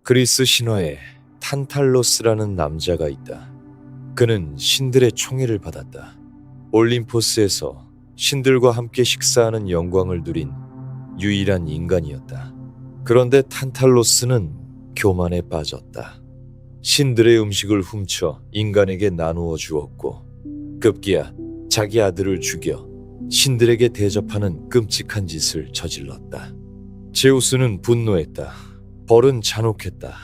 그리스 신화에 탄탈로스라는 남자가 있다. 그는 신들의 총애를 받았다. 올림포스에서 신들과 함께 식사하는 영광을 누린 유일한 인간이었다. 그런데 탄탈로스는 교만에 빠졌다. 신들의 음식을 훔쳐 인간에게 나누어 주었고 급기야 자기 아들을 죽여 신들에게 대접하는 끔찍한 짓을 저질렀다. 제우스는 분노했다. 벌은 잔혹했다.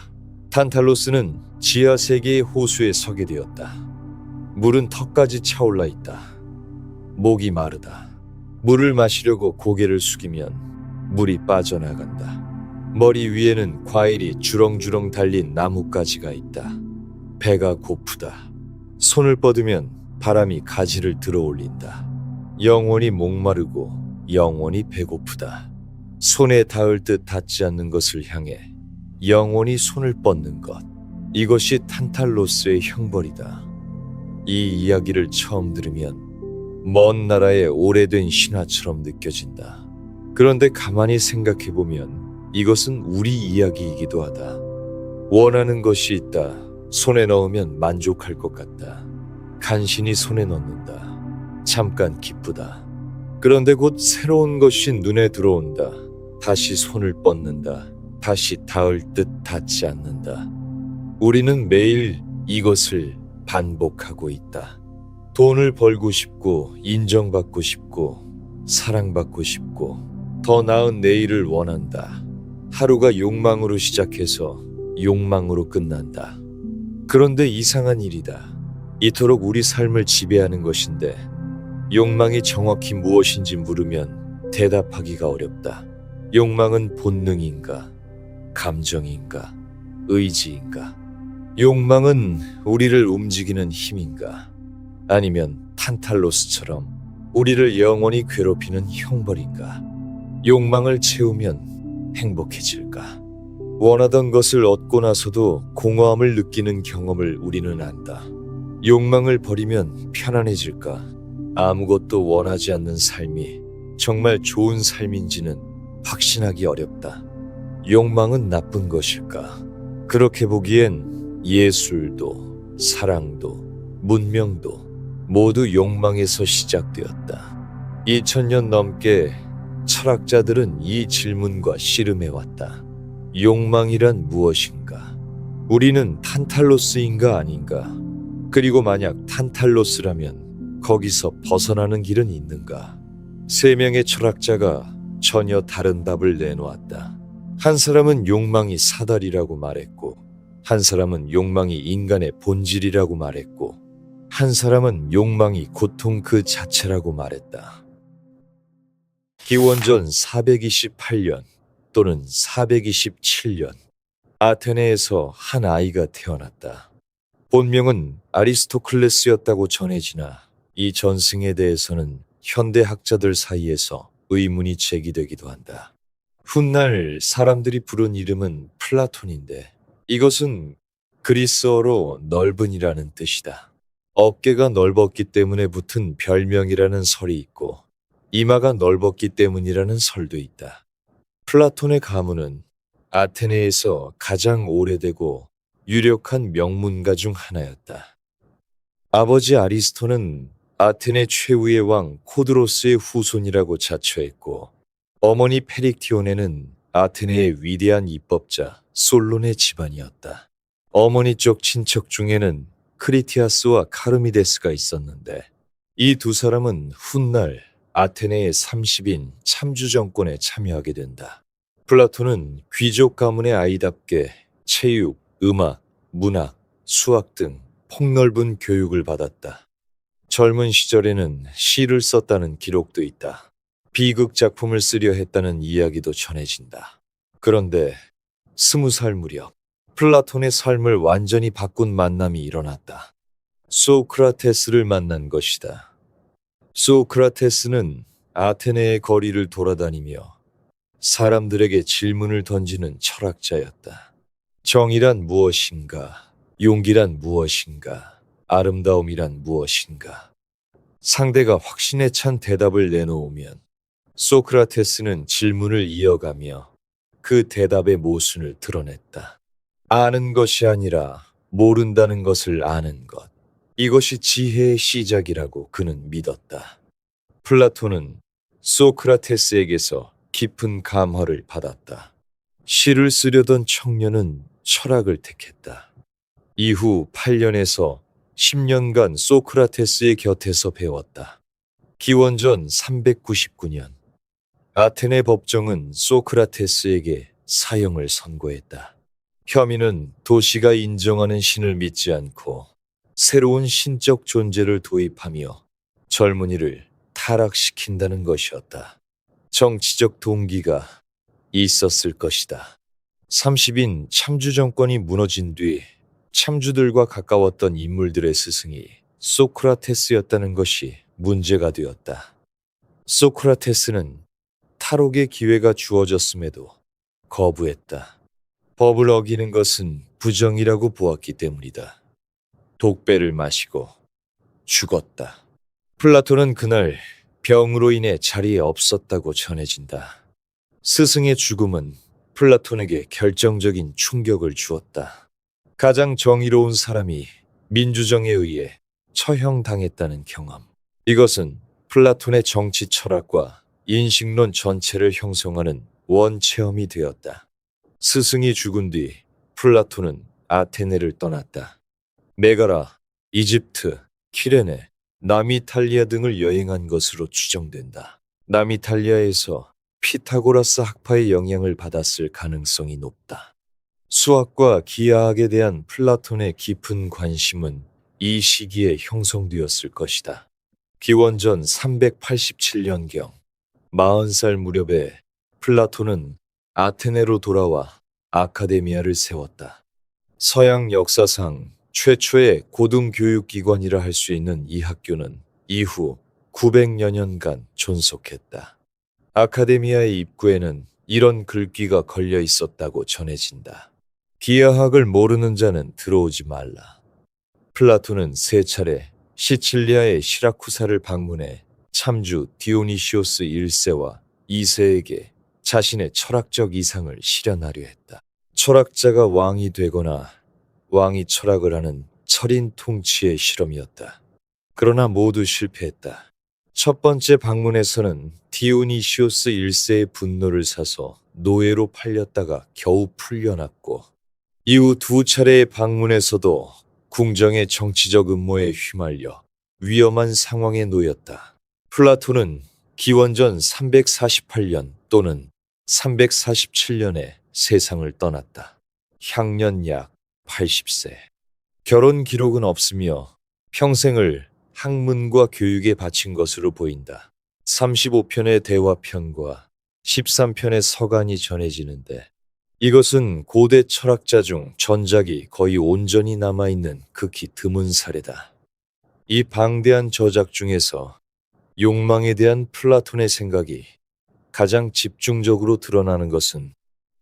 탄탈로스는 지하 세계의 호수에 서게 되었다. 물은 턱까지 차올라 있다. 목이 마르다. 물을 마시려고 고개를 숙이면 물이 빠져나간다. 머리 위에는 과일이 주렁주렁 달린 나뭇가지가 있다. 배가 고프다. 손을 뻗으면 바람이 가지를 들어올린다. 영원히 목마르고 영원히 배고프다. 손에 닿을 듯 닿지 않는 것을 향해 영원히 손을 뻗는 것. 이것이 탄탈로스의 형벌이다. 이 이야기를 처음 들으면 먼 나라의 오래된 신화처럼 느껴진다. 그런데 가만히 생각해보면 이것은 우리 이야기이기도 하다. 원하는 것이 있다. 손에 넣으면 만족할 것 같다. 간신히 손에 넣는다. 잠깐 기쁘다. 그런데 곧 새로운 것이 눈에 들어온다. 다시 손을 뻗는다. 다시 닿을 듯 닿지 않는다. 우리는 매일 이것을 반복하고 있다. 돈을 벌고 싶고, 인정받고 싶고, 사랑받고 싶고, 더 나은 내일을 원한다. 하루가 욕망으로 시작해서 욕망으로 끝난다. 그런데 이상한 일이다. 이토록 우리 삶을 지배하는 것인데 욕망이 정확히 무엇인지 물으면 대답하기가 어렵다. 욕망은 본능인가? 감정인가? 의지인가? 욕망은 우리를 움직이는 힘인가? 아니면 탄탈로스처럼 우리를 영원히 괴롭히는 형벌인가? 욕망을 채우면 행복해질까? 원하던 것을 얻고 나서도 공허함을 느끼는 경험을 우리는 안다. 욕망을 버리면 편안해질까? 아무것도 원하지 않는 삶이 정말 좋은 삶인지는 확신하기 어렵다. 욕망은 나쁜 것일까? 그렇게 보기엔 예술도, 사랑도, 문명도 모두 욕망에서 시작되었다. 2000년 넘게 철학자들은 이 질문과 씨름해왔다. 욕망이란 무엇인가? 우리는 탄탈로스인가 아닌가? 그리고 만약 탄탈로스라면 거기서 벗어나는 길은 있는가? 세 명의 철학자가 전혀 다른 답을 내놓았다. 한 사람은 욕망이 사달이라고 말했고, 한 사람은 욕망이 인간의 본질이라고 말했고, 한 사람은 욕망이 고통 그 자체라고 말했다. 기원전 428년 또는 427년, 아테네에서 한 아이가 태어났다. 본명은 아리스토클레스였다고 전해지나 이 전승에 대해서는 현대 학자들 사이에서 의문이 제기되기도 한다. 훗날 사람들이 부른 이름은 플라톤인데 이것은 그리스어로 넓은이라는 뜻이다. 어깨가 넓었기 때문에 붙은 별명이라는 설이 있고 이마가 넓었기 때문이라는 설도 있다. 플라톤의 가문은 아테네에서 가장 오래되고 유력한 명문가 중 하나였다. 아버지 아리스토는 아테네 최후의 왕 코드로스의 후손이라고 자처했고 어머니 페릭티오네는 아테네의 위대한 입법자 솔론의 집안이었다. 어머니 쪽 친척 중에는 크리티아스와 카르미데스가 있었는데 이 두 사람은 훗날 아테네의 30인 참주 정권에 참여하게 된다. 플라톤은 귀족 가문의 아이답게 체육, 음악, 문학, 수학 등 폭넓은 교육을 받았다. 젊은 시절에는 시를 썼다는 기록도 있다. 비극 작품을 쓰려 했다는 이야기도 전해진다. 그런데 20살 무렵 플라톤의 삶을 완전히 바꾼 만남이 일어났다. 소크라테스를 만난 것이다. 소크라테스는 아테네의 거리를 돌아다니며 사람들에게 질문을 던지는 철학자였다. 정의란 무엇인가? 용기란 무엇인가? 아름다움이란 무엇인가? 상대가 확신에 찬 대답을 내놓으면 소크라테스는 질문을 이어가며 그 대답의 모순을 드러냈다. 아는 것이 아니라 모른다는 것을 아는 것. 이것이 지혜의 시작이라고 그는 믿었다. 플라톤은 소크라테스에게서 깊은 감화를 받았다. 시를 쓰려던 청년은 철학을 택했다. 이후 8년에서 10년간 소크라테스의 곁에서 배웠다. 기원전 399년 아테네 법정은 소크라테스에게 사형을 선고했다. 혐의는 도시가 인정하는 신을 믿지 않고 새로운 신적 존재를 도입하며 젊은이를 타락시킨다는 것이었다. 정치적 동기가 있었을 것이다. 30인 참주 정권이 무너진 뒤 참주들과 가까웠던 인물들의 스승이 소크라테스였다는 것이 문제가 되었다. 소크라테스는 탈옥의 기회가 주어졌음에도 거부했다. 법을 어기는 것은 부정이라고 보았기 때문이다. 독배를 마시고 죽었다. 플라톤은 그날 병으로 인해 자리에 없었다고 전해진다. 스승의 죽음은 플라톤에게 결정적인 충격을 주었다. 가장 정의로운 사람이 민주정에 의해 처형당했다는 경험. 이것은 플라톤의 정치 철학과 인식론 전체를 형성하는 원체험이 되었다. 스승이 죽은 뒤 플라톤은 아테네를 떠났다. 메가라, 이집트, 키레네, 남이탈리아 등을 여행한 것으로 추정된다. 남이탈리아에서 피타고라스 학파의 영향을 받았을 가능성이 높다. 수학과 기하학에 대한 플라톤의 깊은 관심은 이 시기에 형성되었을 것이다. 기원전 387년경 40살 무렵에 플라톤은 아테네로 돌아와 아카데미아를 세웠다. 서양 역사상 최초의 고등교육기관이라 할 수 있는 이 학교는 이후 900여 년간 존속했다. 아카데미아의 입구에는 이런 글귀가 걸려 있었다고 전해진다. 기하학을 모르는 자는 들어오지 말라. 플라톤은 세 차례 시칠리아의 시라쿠사를 방문해 참주 디오니시오스 1세와 2세에게 자신의 철학적 이상을 실현하려 했다. 철학자가 왕이 되거나 왕이 철학을 하는 철인 통치의 실험이었다. 그러나 모두 실패했다. 첫 번째 방문에서는 디오니시오스 1세의 분노를 사서 노예로 팔렸다가 겨우 풀려났고, 이후 두 차례의 방문에서도 궁정의 정치적 음모에 휘말려 위험한 상황에 놓였다. 플라톤은 기원전 348년 또는 347년에 세상을 떠났다. 향년 약 80세. 결혼 기록은 없으며 평생을 학문과 교육에 바친 것으로 보인다. 35편의 대화편과 13편의 서간이 전해지는데, 이것은 고대 철학자 중 전작이 거의 온전히 남아있는 극히 드문 사례다. 이 방대한 저작 중에서 욕망에 대한 플라톤의 생각이 가장 집중적으로 드러나는 것은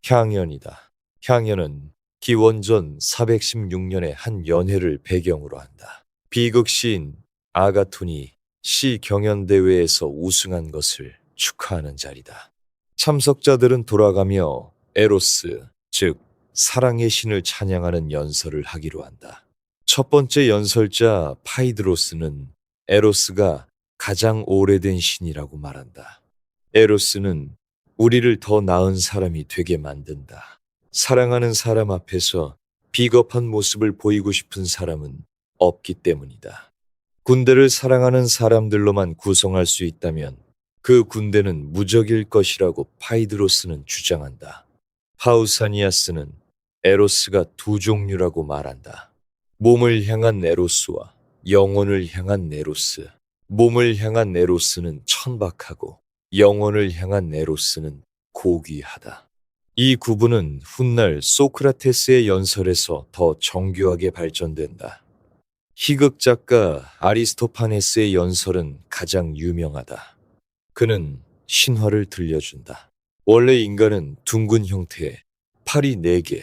향연이다. 향연은 기원전 416년의 한 연회를 배경으로 한다. 비극 시인 아가톤이 시 경연대회에서 우승한 것을 축하하는 자리다. 참석자들은 돌아가며 에로스, 즉 사랑의 신을 찬양하는 연설을 하기로 한다. 첫 번째 연설자 파이드로스는 에로스가 가장 오래된 신이라고 말한다. 에로스는 우리를 더 나은 사람이 되게 만든다. 사랑하는 사람 앞에서 비겁한 모습을 보이고 싶은 사람은 없기 때문이다. 군대를 사랑하는 사람들로만 구성할 수 있다면 그 군대는 무적일 것이라고 파이드로스는 주장한다. 파우사니아스는 에로스가 두 종류라고 말한다. 몸을 향한 에로스와 영혼을 향한 에로스. 몸을 향한 에로스는 천박하고 영혼을 향한 에로스는 고귀하다. 이 구분은 훗날 소크라테스의 연설에서 더 정교하게 발전된다. 희극 작가 아리스토파네스의 연설은 가장 유명하다. 그는 신화를 들려준다. 원래 인간은 둥근 형태의 팔이 4개,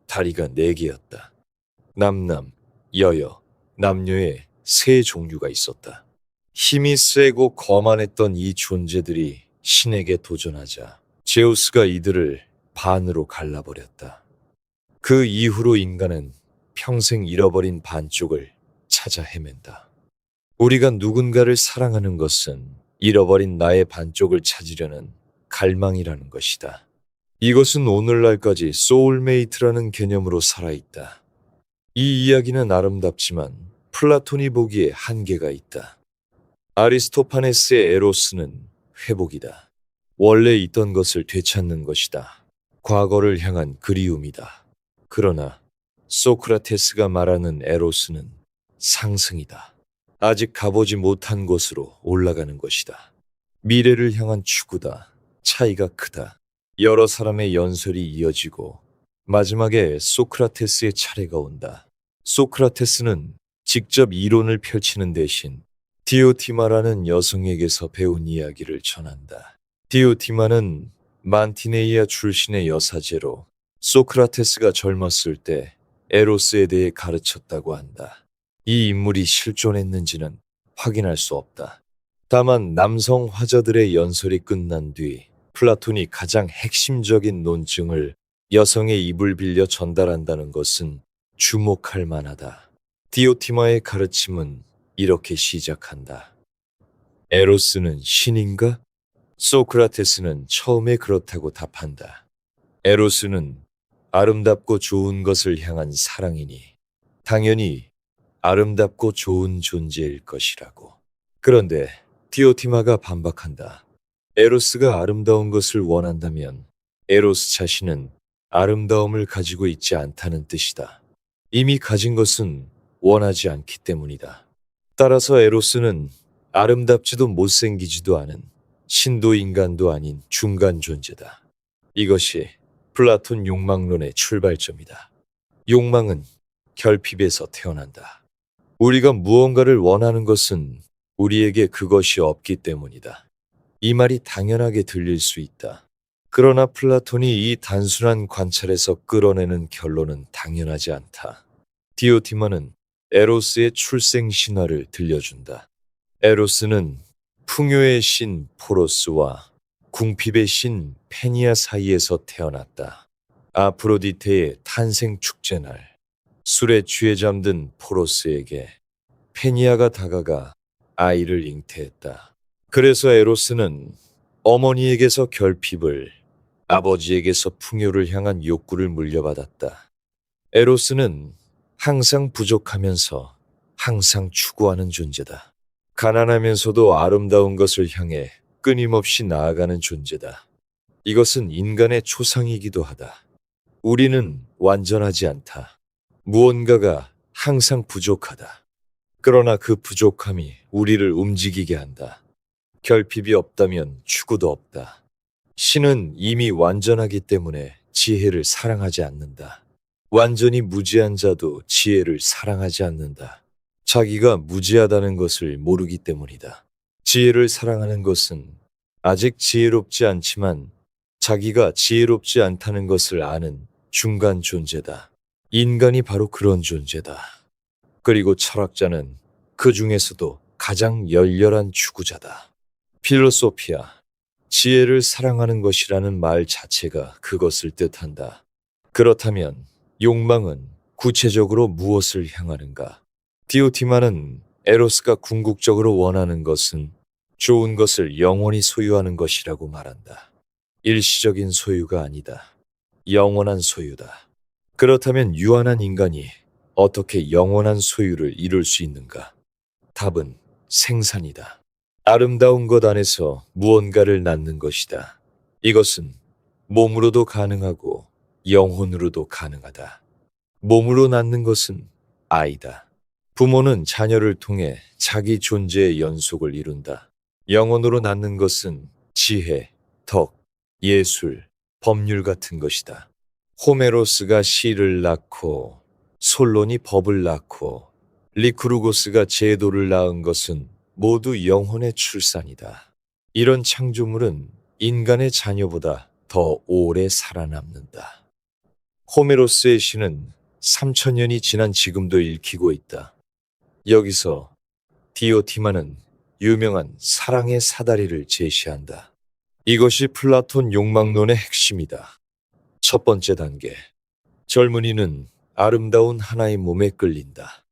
다리가 4개였다. 남남, 여여, 남녀의 세 종류가 있었다. 힘이 세고 거만했던 이 존재들이 신에게 도전하자 제우스가 이들을 반으로 갈라버렸다. 그 이후로 인간은 평생 잃어버린 반쪽을 찾아 헤맨다. 우리가 누군가를 사랑하는 것은 잃어버린 나의 반쪽을 찾으려는 갈망이라는 것이다. 이것은 오늘날까지 소울메이트라는 개념으로 살아있다. 이 이야기는 아름답지만 플라톤이 보기에 한계가 있다. 아리스토파네스의 에로스는 회복이다. 원래 있던 것을 되찾는 것이다. 과거를 향한 그리움이다. 그러나 소크라테스가 말하는 에로스는 상승이다. 아직 가보지 못한 곳으로 올라가는 것이다. 미래를 향한 추구다. 차이가 크다. 여러 사람의 연설이 이어지고 마지막에 소크라테스의 차례가 온다. 소크라테스는 직접 이론을 펼치는 대신 디오티마라는 여성에게서 배운 이야기를 전한다. 디오티마는 만티네이아 출신의 여사제로 소크라테스가 젊었을 때 에로스에 대해 가르쳤다고 한다. 이 인물이 실존했는지는 확인할 수 없다. 다만 남성 화저들의 연설이 끝난 뒤 플라톤이 가장 핵심적인 논증을 여성의 입을 빌려 전달한다는 것은 주목할 만하다. 디오티마의 가르침은 이렇게 시작한다. 에로스는 신인가? 소크라테스는 처음에 그렇다고 답한다. 에로스는 아름답고 좋은 것을 향한 사랑이니 당연히 아름답고 좋은 존재일 것이라고. 그런데 디오티마가 반박한다. 에로스가 아름다운 것을 원한다면 에로스 자신은 아름다움을 가지고 있지 않다는 뜻이다. 이미 가진 것은 원하지 않기 때문이다. 따라서 에로스는 아름답지도 못생기지도 않은 신도 인간도 아닌 중간 존재다. 이것이 플라톤 욕망론의 출발점이다. 욕망은 결핍에서 태어난다. 우리가 무언가를 원하는 것은 우리에게 그것이 없기 때문이다. 이 말이 당연하게 들릴 수 있다. 그러나 플라톤이 이 단순한 관찰에서 끌어내는 결론은 당연하지 않다. 디오티마는 에로스의 출생 신화를 들려준다. 에로스는 풍요의 신 포로스와 궁핍의 신 페니아 사이에서 태어났다. 아프로디테의 탄생 축제날, 술에 취해 잠든 포로스에게 페니아가 다가가 아이를 잉태했다. 그래서 에로스는 어머니에게서 결핍을, 아버지에게서 풍요를 향한 욕구를 물려받았다. 에로스는 항상 부족하면서 항상 추구하는 존재다. 가난하면서도 아름다운 것을 향해 끊임없이 나아가는 존재다. 이것은 인간의 초상이기도 하다. 우리는 완전하지 않다. 무언가가 항상 부족하다. 그러나 그 부족함이 우리를 움직이게 한다. 결핍이 없다면 추구도 없다. 신은 이미 완전하기 때문에 지혜를 사랑하지 않는다. 완전히 무지한 자도 지혜를 사랑하지 않는다. 자기가 무지하다는 것을 모르기 때문이다. 지혜를 사랑하는 것은 아직 지혜롭지 않지만 자기가 지혜롭지 않다는 것을 아는 중간 존재다. 인간이 바로 그런 존재다. 그리고 철학자는 그 중에서도 가장 열렬한 추구자다. 필로소피아, 지혜를 사랑하는 것이라는 말 자체가 그것을 뜻한다. 그렇다면 욕망은 구체적으로 무엇을 향하는가? 디오티마는 에로스가 궁극적으로 원하는 것은 좋은 것을 영원히 소유하는 것이라고 말한다. 일시적인 소유가 아니다. 영원한 소유다. 그렇다면 유한한 인간이 어떻게 영원한 소유를 이룰 수 있는가? 답은 생산이다. 아름다운 것 안에서 무언가를 낳는 것이다. 이것은 몸으로도 가능하고 영혼으로도 가능하다. 몸으로 낳는 것은 아이다. 부모는 자녀를 통해 자기 존재의 연속을 이룬다. 영혼으로 낳는 것은 지혜, 덕, 예술, 법률 같은 것이다. 호메로스가 시를 낳고 솔론이 법을 낳고 리쿠르고스가 제도를 낳은 것은 모두 영혼의 출산이다. 이런 창조물은 인간의 자녀보다 더 오래 살아남는다. 호메로스의 시는 3000년이 지난 지금도 읽히고 있다. 여기서 디오티마는 유명한 사랑의 사다리를 제시한다. 이것이 플라톤 욕망론의 핵심이다. 첫 번째 단계, 젊은이는 아름다운 하나의 몸에 끌린다.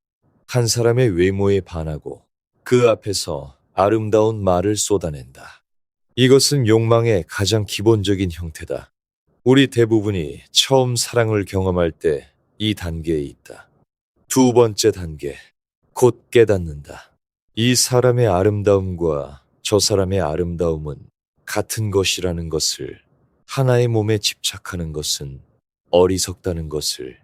한 사람의 외모에 반하고 그 앞에서 아름다운 말을 쏟아낸다. 이것은 욕망의 가장 기본적인 형태다. 우리 대부분이 처음 사랑을 경험할 때 이 단계에 있다. 두 번째 단계, 곧 깨닫는다. 이 사람의 아름다움과 저 사람의 아름다움은 같은 것이라는 것을, 하나의 몸에 집착하는 것은 어리석다는 것을,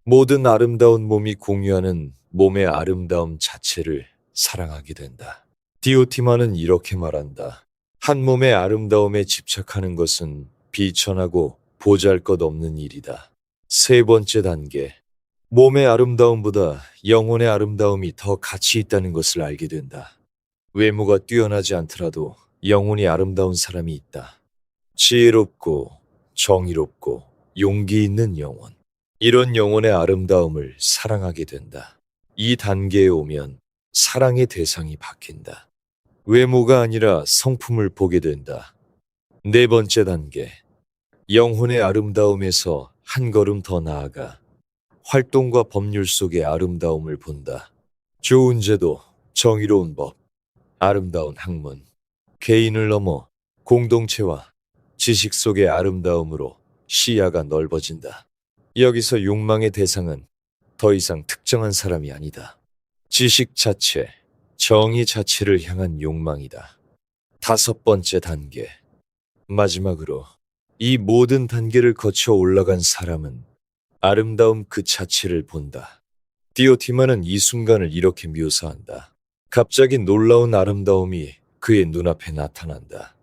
모든 아름다운 몸이 공유하는 몸의 아름다움 자체를 사랑하게 된다. 디오티마는 이렇게 말한다. 한 몸의 아름다움에 집착하는 것은 비천하고 보잘것없는 일이다. 세 번째 단계, 몸의 아름다움보다 영혼의 아름다움이 더 가치 있다는 것을 알게 된다. 외모가 뛰어나지 않더라도 영혼이 아름다운 사람이 있다. 지혜롭고 정의롭고 용기 있는 영혼. 이런 영혼의 아름다움을 사랑하게 된다. 이 단계에 오면 사랑의 대상이 바뀐다. 외모가 아니라 성품을 보게 된다. 네 번째 단계, 영혼의 아름다움에서 한 걸음 더 나아가 활동과 법률 속의 아름다움을 본다. 좋은 제도, 정의로운 법, 아름다운 학문, 개인을 넘어 공동체와 지식 속의 아름다움으로 시야가 넓어진다. 여기서 욕망의 대상은 더 이상 특정한 사람이 아니다. 지식 자체, 정의 자체를 향한 욕망이다. 다섯 번째 단계. 마지막으로 이 모든 단계를 거쳐 올라간 사람은 아름다움 그 자체를 본다. 디오티마는 이 순간을 이렇게 묘사한다. 갑자기 놀라운 아름다움이 그의 눈앞에 나타난다.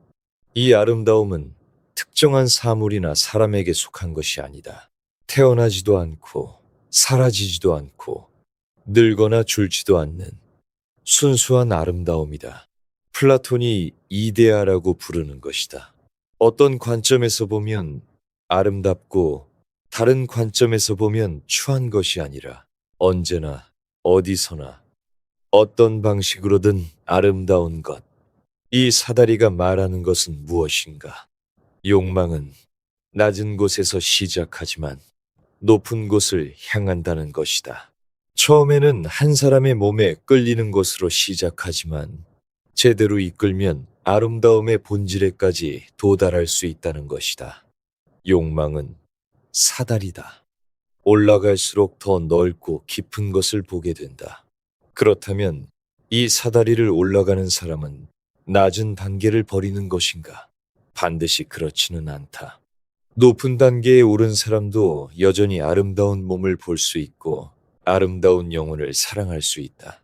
이 아름다움은 특정한 사물이나 사람에게 속한 것이 아니다. 태어나지도 않고 사라지지도 않고 늙거나 줄지도 않는 순수한 아름다움이다. 플라톤이 이데아라고 부르는 것이다. 어떤 관점에서 보면 아름답고 다른 관점에서 보면 추한 것이 아니라 언제나 어디서나 어떤 방식으로든 아름다운 것. 이 사다리가 말하는 것은 무엇인가? 욕망은 낮은 곳에서 시작하지만 높은 곳을 향한다는 것이다. 처음에는 한 사람의 몸에 끌리는 것으로 시작하지만 제대로 이끌면 아름다움의 본질에까지 도달할 수 있다는 것이다. 욕망은 사다리다. 올라갈수록 더 넓고 깊은 것을 보게 된다. 그렇다면 이 사다리를 올라가는 사람은 낮은 단계를 버리는 것인가? 반드시 그렇지는 않다. 높은 단계에 오른 사람도 여전히 아름다운 몸을 볼 수 있고 아름다운 영혼을 사랑할 수 있다.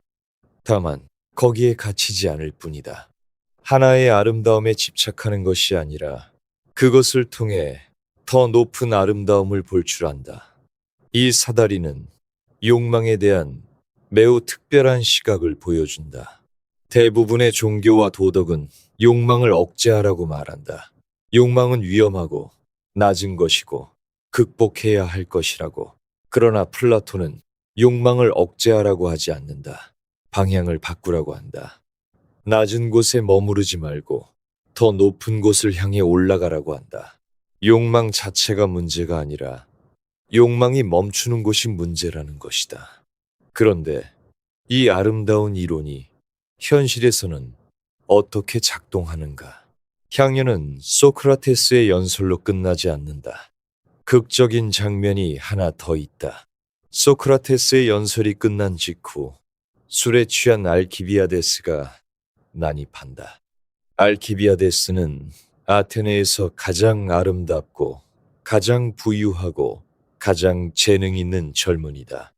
다만 거기에 갇히지 않을 뿐이다. 하나의 아름다움에 집착하는 것이 아니라 그것을 통해 더 높은 아름다움을 볼 줄 안다. 이 사다리는 욕망에 대한 매우 특별한 시각을 보여준다. 대부분의 종교와 도덕은 욕망을 억제하라고 말한다. 욕망은 위험하고 낮은 것이고 극복해야 할 것이라고. 그러나 플라톤은 욕망을 억제하라고 하지 않는다. 방향을 바꾸라고 한다. 낮은 곳에 머무르지 말고 더 높은 곳을 향해 올라가라고 한다. 욕망 자체가 문제가 아니라 욕망이 멈추는 곳이 문제라는 것이다. 그런데 이 아름다운 이론이 현실에서는 어떻게 작동하는가? 향연은 소크라테스의 연설로 끝나지 않는다. 극적인 장면이 하나 더 있다. 소크라테스의 연설이 끝난 직후 술에 취한 알키비아데스가 난입한다. 알키비아데스는 아테네에서 가장 아름답고 가장 부유하고 가장 재능 있는 젊은이다.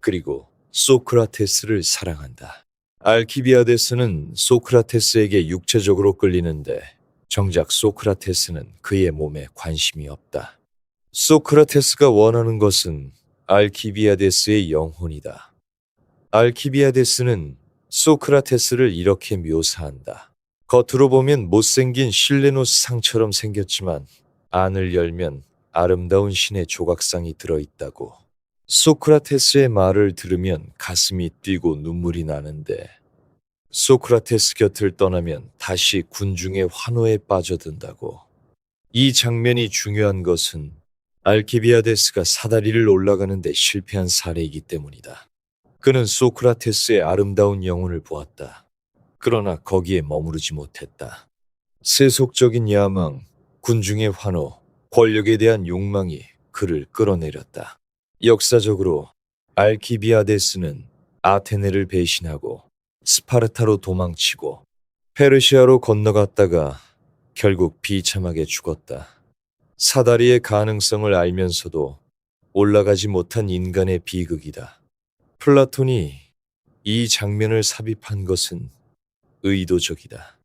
그리고 소크라테스를 사랑한다. 알키비아데스는 소크라테스에게 육체적으로 끌리는데 정작 소크라테스는 그의 몸에 관심이 없다. 소크라테스가 원하는 것은 알키비아데스의 영혼이다. 알키비아데스는 소크라테스를 이렇게 묘사한다. 겉으로 보면 못생긴 실레노스 상처럼 생겼지만 안을 열면 아름다운 신의 조각상이 들어있다고. 소크라테스의 말을 들으면 가슴이 뛰고 눈물이 나는데 소크라테스 곁을 떠나면 다시 군중의 환호에 빠져든다고. 이 장면이 중요한 것은 알키비아데스가 사다리를 올라가는데 실패한 사례이기 때문이다. 그는 소크라테스의 아름다운 영혼을 보았다. 그러나 거기에 머무르지 못했다. 세속적인 야망, 군중의 환호, 권력에 대한 욕망이 그를 끌어내렸다. 역사적으로 알키비아데스는 아테네를 배신하고 스파르타로 도망치고 페르시아로 건너갔다가 결국 비참하게 죽었다. 사다리의 가능성을 알면서도 올라가지 못한 인간의 비극이다. 플라톤이 이 장면을 삽입한 것은 의도적이다.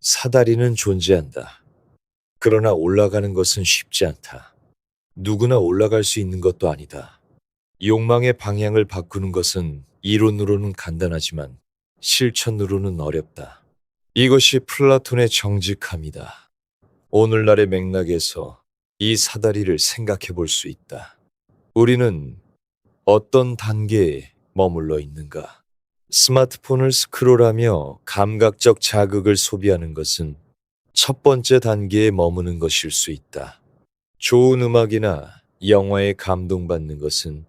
사다리는 존재한다. 그러나 올라가는 것은 쉽지 않다. 누구나 올라갈 수 있는 것도 아니다. 욕망의 방향을 바꾸는 것은 이론으로는 간단하지만 실천으로는 어렵다. 이것이 플라톤의 정직함이다. 오늘날의 맥락에서 이 사다리를 생각해 볼 수 있다. 우리는 어떤 단계에 머물러 있는가? 스마트폰을 스크롤하며 감각적 자극을 소비하는 것은 첫 번째 단계에 머무는 것일 수 있다. 좋은 음악이나 영화에 감동받는 것은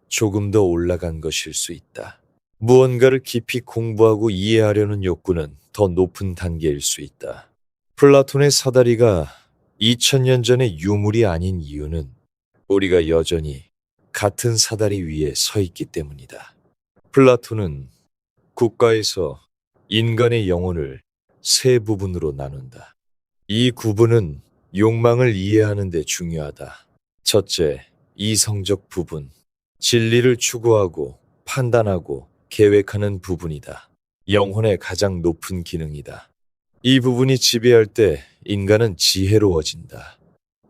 조금 더 올라간 것일 수 있다. 무언가를 깊이 공부하고 이해하려는 욕구는 더 높은 단계일 수 있다. 플라톤의 사다리가 2000년 전의 유물이 아닌 이유는 우리가 여전히 같은 사다리 위에 서 있기 때문이다. 플라톤은 국가에서 인간의 영혼을 세 부분으로 나눈다. 이 구분은 욕망을 이해하는 데 중요하다. 첫째, 이성적 부분. 진리를 추구하고 판단하고 계획하는 부분이다. 영혼의 가장 높은 기능이다. 이 부분이 지배할 때 인간은 지혜로워진다.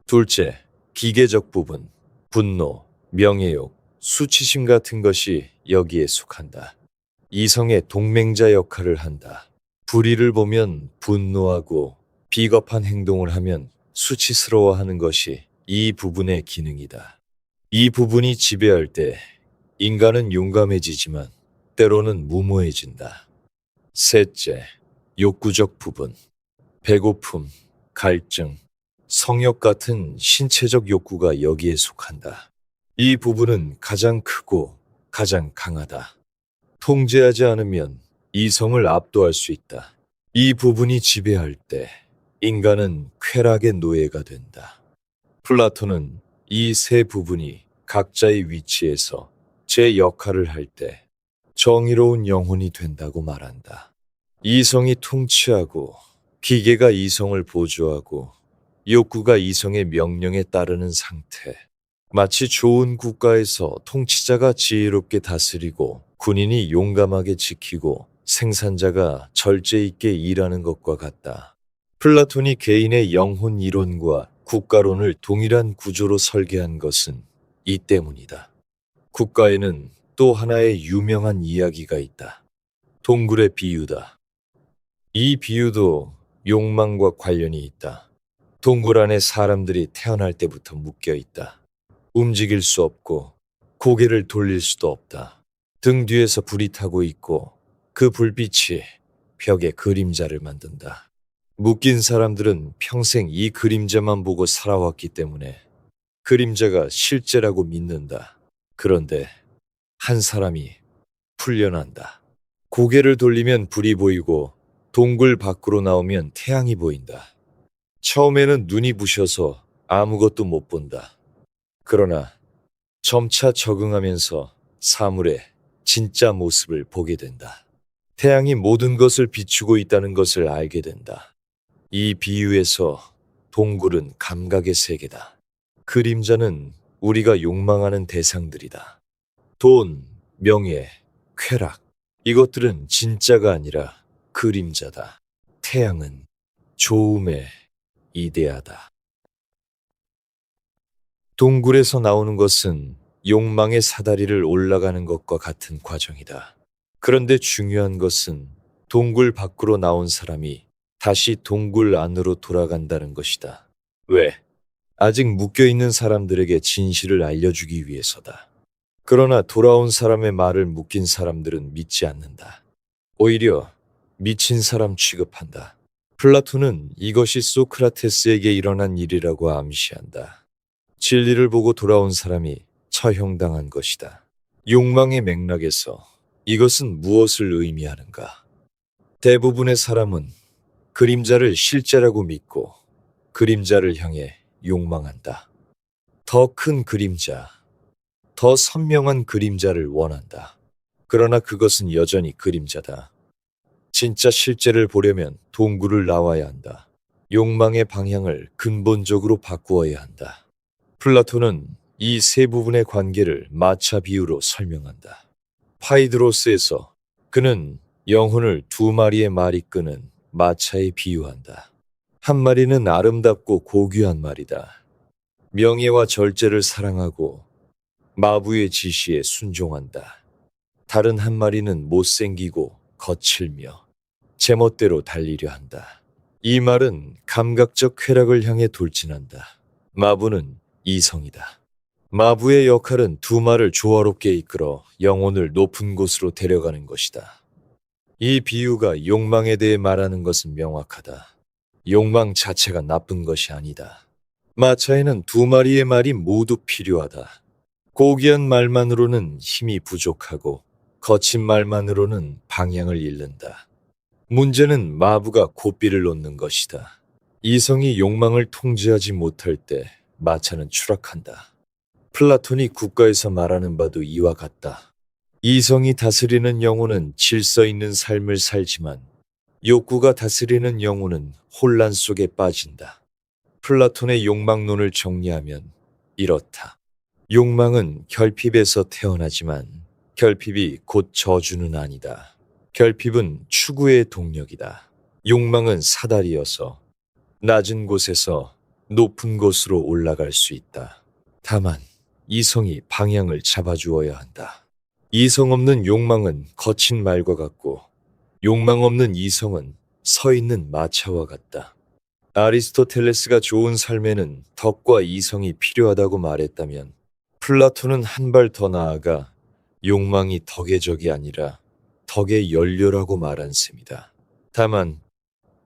둘째, 기계적 부분. 분노, 명예욕, 수치심 같은 것이 여기에 속한다. 이성의 동맹자 역할을 한다. 불의를 보면 분노하고 비겁한 행동을 하면 수치스러워하는 것이 이 부분의 기능이다. 이 부분이 지배할 때 인간은 용감해지지만 때로는 무모해진다. 셋째, 욕구적 부분. 배고픔, 갈증, 성욕 같은 신체적 욕구가 여기에 속한다. 이 부분은 가장 크고 가장 강하다. 통제하지 않으면 이성을 압도할 수 있다. 이 부분이 지배할 때 인간은 쾌락의 노예가 된다. 플라톤은 이 세 부분이 각자의 위치에서 제 역할을 할 때 정의로운 영혼이 된다고 말한다. 이성이 통치하고 기계가 이성을 보조하고 욕구가 이성의 명령에 따르는 상태. 마치 좋은 국가에서 통치자가 지혜롭게 다스리고 군인이 용감하게 지키고 생산자가 절제 있게 일하는 것과 같다. 플라톤이 개인의 영혼 이론과 국가론을 동일한 구조로 설계한 것은 이 때문이다. 국가에는 또 하나의 유명한 이야기가 있다. 동굴의 비유다. 이 비유도 욕망과 관련이 있다. 동굴 안에 사람들이 태어날 때부터 묶여 있다. 움직일 수 없고 고개를 돌릴 수도 없다. 등 뒤에서 불이 타고 있고 그 불빛이 벽에 그림자를 만든다. 묶인 사람들은 평생 이 그림자만 보고 살아왔기 때문에 그림자가 실제라고 믿는다. 그런데 한 사람이 풀려난다. 고개를 돌리면 불이 보이고 동굴 밖으로 나오면 태양이 보인다. 처음에는 눈이 부셔서 아무것도 못 본다. 그러나 점차 적응하면서 사물의 진짜 모습을 보게 된다. 태양이 모든 것을 비추고 있다는 것을 알게 된다. 이 비유에서 동굴은 감각의 세계다. 그림자는 우리가 욕망하는 대상들이다. 돈, 명예, 쾌락. 이것들은 진짜가 아니라 그림자다. 태양은 좋음에 이데아다. 동굴에서 나오는 것은 욕망의 사다리를 올라가는 것과 같은 과정이다. 그런데 중요한 것은 동굴 밖으로 나온 사람이 다시 동굴 안으로 돌아간다는 것이다. 왜? 아직 묶여있는 사람들에게 진실을 알려주기 위해서다. 그러나 돌아온 사람의 말을 묶인 사람들은 믿지 않는다. 오히려 미친 사람 취급한다. 플라톤은 이것이 소크라테스에게 일어난 일이라고 암시한다. 진리를 보고 돌아온 사람이 처형당한 것이다. 욕망의 맥락에서 이것은 무엇을 의미하는가? 대부분의 사람은 그림자를 실제라고 믿고 그림자를 향해 욕망한다. 더 큰 그림자, 더 선명한 그림자를 원한다. 그러나 그것은 여전히 그림자다. 진짜 실제를 보려면 동굴을 나와야 한다. 욕망의 방향을 근본적으로 바꾸어야 한다. 플라톤은 이 세 부분의 관계를 마차 비유로 설명한다. 파이드로스에서 그는 영혼을 두 마리의 말이 끄는 마차에 비유한다. 한 마리는 아름답고 고귀한 말이다. 명예와 절제를 사랑하고 마부의 지시에 순종한다. 다른 한 마리는 못생기고 거칠며 제멋대로 달리려 한다. 이 말은 감각적 쾌락을 향해 돌진한다. 마부는 이성이다. 마부의 역할은 두 말을 조화롭게 이끌어 영혼을 높은 곳으로 데려가는 것이다. 이 비유가 욕망에 대해 말하는 것은 명확하다. 욕망 자체가 나쁜 것이 아니다. 마차에는 두 마리의 말이 모두 필요하다. 고귀한 말만으로는 힘이 부족하고 거친 말만으로는 방향을 잃는다. 문제는 마부가 고삐를 놓는 것이다. 이성이 욕망을 통제하지 못할 때 마차는 추락한다. 플라톤이 국가에서 말하는 바도 이와 같다. 이성이 다스리는 영혼은 질서 있는 삶을 살지만 욕구가 다스리는 영혼은 혼란 속에 빠진다. 플라톤의 욕망론을 정리하면 이렇다. 욕망은 결핍에서 태어나지만 결핍이 곧 저주는 아니다. 결핍은 추구의 동력이다. 욕망은 사다리여서 낮은 곳에서 높은 곳으로 올라갈 수 있다. 다만 이성이 방향을 잡아주어야 한다. 이성 없는 욕망은 거친 말과 같고 욕망 없는 이성은 서 있는 마차와 같다. 아리스토텔레스가 좋은 삶에는 덕과 이성이 필요하다고 말했다면 플라톤은 한 발 더 나아가 욕망이 덕의 적이 아니라 덕의 연료라고 말한 셈이다. 다만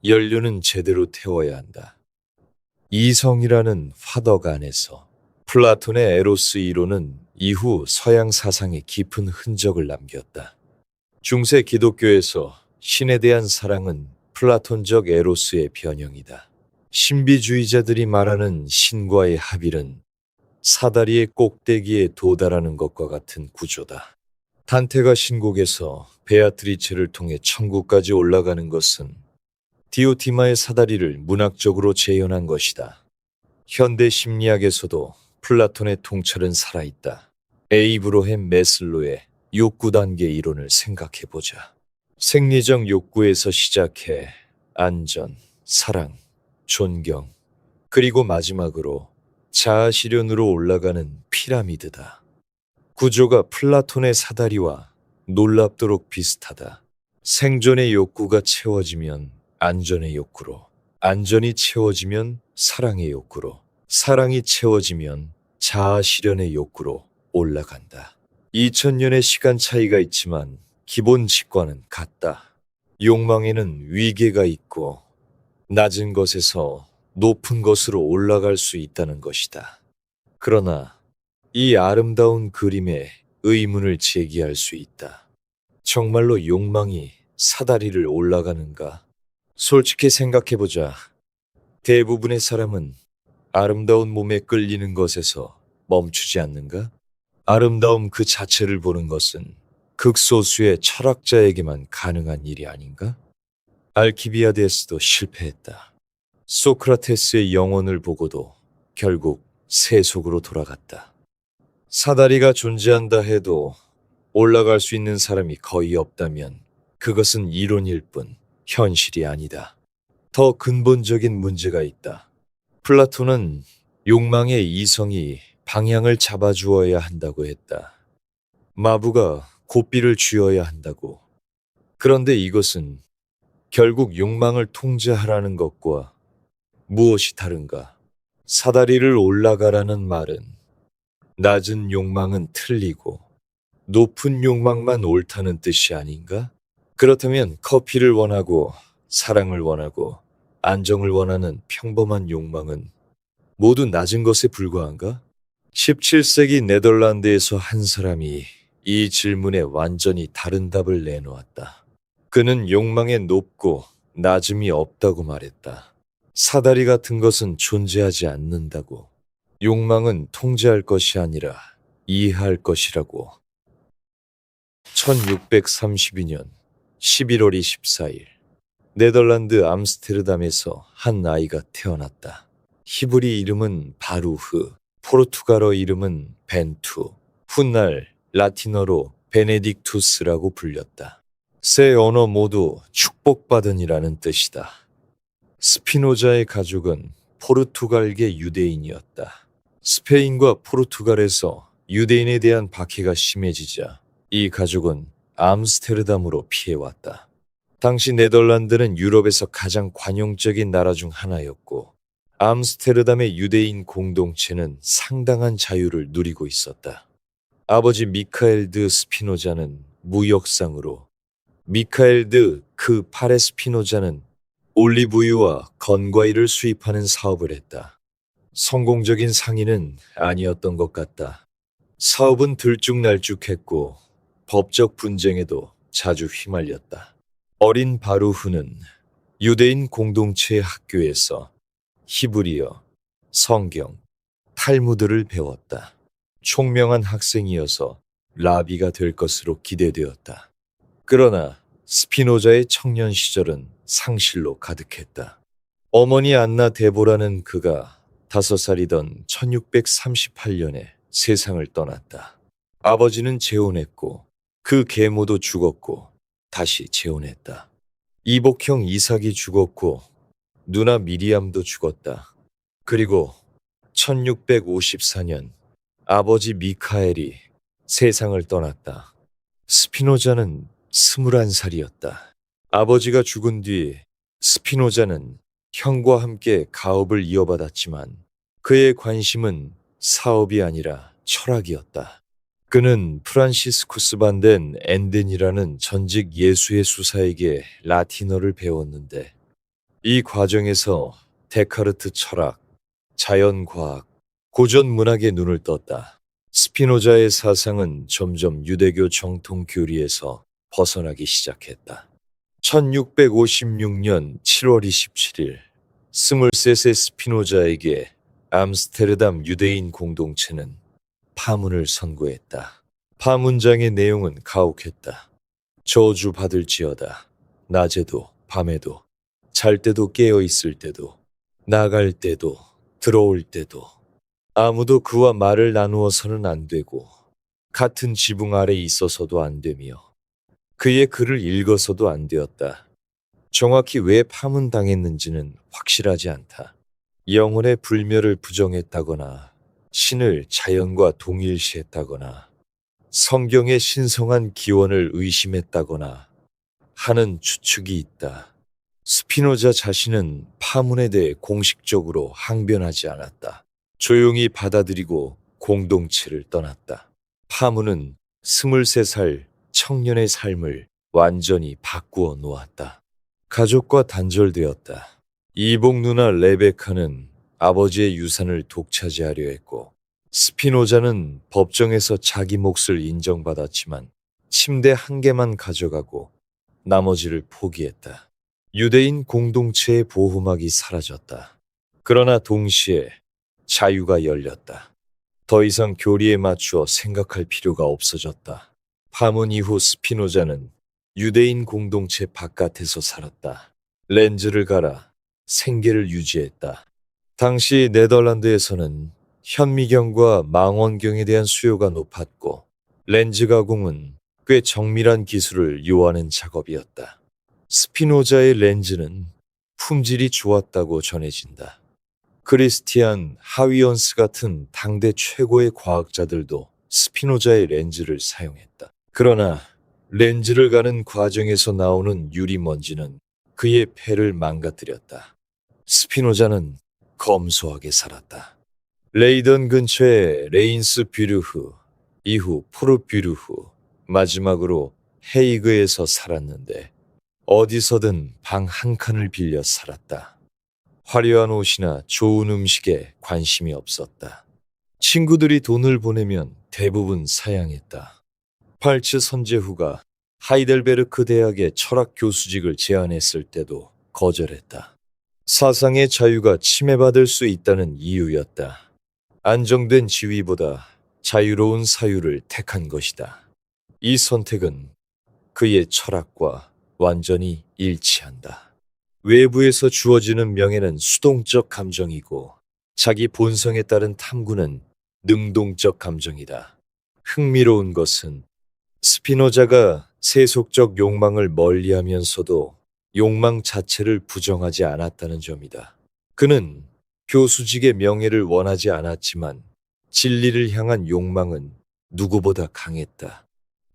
연료는 제대로 태워야 한다. 이성이라는 화덕 안에서 플라톤의 에로스 이론은 이후 서양 사상에 깊은 흔적을 남겼다. 중세 기독교에서 신에 대한 사랑은 플라톤적 에로스의 변형이다. 신비주의자들이 말하는 신과의 합일은 사다리의 꼭대기에 도달하는 것과 같은 구조다. 단테가 신곡에서 베아트리체를 통해 천국까지 올라가는 것은 디오티마의 사다리를 문학적으로 재현한 것이다. 현대 심리학에서도 플라톤의 통찰은 살아있다. 에이브로햄 메슬로의 욕구 단계 이론을 생각해보자. 생리적 욕구에서 시작해 안전, 사랑, 존경, 그리고 마지막으로 자아 실현으로 올라가는 피라미드다. 구조가 플라톤의 사다리와 놀랍도록 비슷하다. 생존의 욕구가 채워지면 안전의 욕구로, 안전이 채워지면 사랑의 욕구로, 사랑이 채워지면 자아 실현의 욕구로 올라간다. 2000년의 시간 차이가 있지만 기본 직관은 같다. 욕망에는 위계가 있고 낮은 것에서 높은 것으로 올라갈 수 있다는 것이다. 그러나 이 아름다운 그림에 의문을 제기할 수 있다. 정말로 욕망이 사다리를 올라가는가? 솔직히 생각해보자. 대부분의 사람은 아름다운 몸에 끌리는 것에서 멈추지 않는가? 아름다움 그 자체를 보는 것은 극소수의 철학자에게만 가능한 일이 아닌가? 알키비아데스도 실패했다. 소크라테스의 영혼을 보고도 결국 세속으로 돌아갔다. 사다리가 존재한다 해도 올라갈 수 있는 사람이 거의 없다면 그것은 이론일 뿐 현실이 아니다. 더 근본적인 문제가 있다. 플라톤은 욕망의 이성이 방향을 잡아주어야 한다고 했다. 마부가 고삐를 쥐어야 한다고. 그런데 이것은 결국 욕망을 통제하라는 것과 무엇이 다른가? 사다리를 올라가라는 말은 낮은 욕망은 틀리고 높은 욕망만 옳다는 뜻이 아닌가? 그렇다면 커피를 원하고 사랑을 원하고 안정을 원하는 평범한 욕망은 모두 낮은 것에 불과한가? 17세기 네덜란드에서 한 사람이 이 질문에 완전히 다른 답을 내놓았다. 그는 욕망에 높고 낮음이 없다고 말했다. 사다리 같은 것은 존재하지 않는다고. 욕망은 통제할 것이 아니라 이해할 것이라고. 1632년 11월 24일 네덜란드 암스테르담에서 한 아이가 태어났다. 히브리 이름은 바루흐, 포르투갈어 이름은 벤투, 훗날 라틴어로 베네딕투스라고 불렸다. 세 언어 모두 축복받은이라는 뜻이다. 스피노자의 가족은 포르투갈계 유대인이었다. 스페인과 포르투갈에서 유대인에 대한 박해가 심해지자 이 가족은 암스테르담으로 피해왔다. 당시 네덜란드는 유럽에서 가장 관용적인 나라 중 하나였고 암스테르담의 유대인 공동체는 상당한 자유를 누리고 있었다. 아버지 미카엘 드 스피노자는 무역상으로, 미카엘 드 그 파레 스피노자는 올리브유와 건과일을 수입하는 사업을 했다. 성공적인 상인은 아니었던 것 같다. 사업은 들쭉날쭉했고 법적 분쟁에도 자주 휘말렸다. 어린 바루흐는 유대인 공동체의 학교에서 히브리어, 성경, 탈무드를 배웠다. 총명한 학생이어서 라비가 될 것으로 기대되었다. 그러나 스피노자의 청년 시절은 상실로 가득했다. 어머니 안나 데보라는 그가 5살이던 1638년에 세상을 떠났다. 아버지는 재혼했고 그 계모도 죽었고 다시 재혼했다. 이복형 이삭이 죽었고 누나 미리암도 죽었다. 그리고 1654년 아버지 미카엘이 세상을 떠났다. 스피노자는 21살이었다. 아버지가 죽은 뒤 스피노자는 형과 함께 가업을 이어받았지만 그의 관심은 사업이 아니라 철학이었다. 그는 프란시스쿠스 반덴 엔덴이라는 전직 예수의 수사에게 라틴어를 배웠는데 이 과정에서 데카르트 철학, 자연과학, 고전 문학에 눈을 떴다. 스피노자의 사상은 점점 유대교 정통 교리에서 벗어나기 시작했다. 1656년 7월 27일 23세 스피노자에게 암스테르담 유대인 공동체는 파문을 선고했다. 파문장의 내용은 가혹했다. 저주 받을지어다. 낮에도 밤에도 잘 때도 깨어 있을 때도 나갈 때도 들어올 때도 아무도 그와 말을 나누어서는 안 되고 같은 지붕 아래 있어서도 안 되며 그의 글을 읽어서도 안 되었다. 정확히 왜 파문당했는지는 확실하지 않다. 영혼의 불멸을 부정했다거나 신을 자연과 동일시했다거나 성경의 신성한 기원을 의심했다거나 하는 추측이 있다. 스피노자 자신은 파문에 대해 공식적으로 항변하지 않았다. 조용히 받아들이고 공동체를 떠났다. 파문은 23살 청년의 삶을 완전히 바꾸어 놓았다. 가족과 단절되었다. 이복 누나 레베카는 아버지의 유산을 독차지하려 했고 스피노자는 법정에서 자기 몫을 인정받았지만 침대 한 개만 가져가고 나머지를 포기했다. 유대인 공동체의 보호막이 사라졌다. 그러나 동시에 자유가 열렸다. 더 이상 교리에 맞추어 생각할 필요가 없어졌다. 파문 이후 스피노자는 유대인 공동체 바깥에서 살았다. 렌즈를 갈아 생계를 유지했다. 당시 네덜란드에서는 현미경과 망원경에 대한 수요가 높았고 렌즈 가공은 꽤 정밀한 기술을 요하는 작업이었다. 스피노자의 렌즈는 품질이 좋았다고 전해진다. 크리스티안 하위언스 같은 당대 최고의 과학자들도 스피노자의 렌즈를 사용했다. 그러나 렌즈를 가는 과정에서 나오는 유리먼지는 그의 폐를 망가뜨렸다. 스피노자는 검소하게 살았다. 레이던 근처의 레인스 뷰르흐, 이후 포르 뷰르흐, 마지막으로 헤이그에서 살았는데 어디서든 방 한 칸을 빌려 살았다. 화려한 옷이나 좋은 음식에 관심이 없었다. 친구들이 돈을 보내면 대부분 사양했다. 팔츠 선제후가 하이델베르크 대학의 철학 교수직을 제안했을 때도 거절했다. 사상의 자유가 침해받을 수 있다는 이유였다. 안정된 지위보다 자유로운 사유를 택한 것이다. 이 선택은 그의 철학과 완전히 일치한다. 외부에서 주어지는 명예는 수동적 감정이고 자기 본성에 따른 탐구는 능동적 감정이다. 흥미로운 것은 스피노자가 세속적 욕망을 멀리하면서도 욕망 자체를 부정하지 않았다는 점이다. 그는 교수직의 명예를 원하지 않았지만 진리를 향한 욕망은 누구보다 강했다.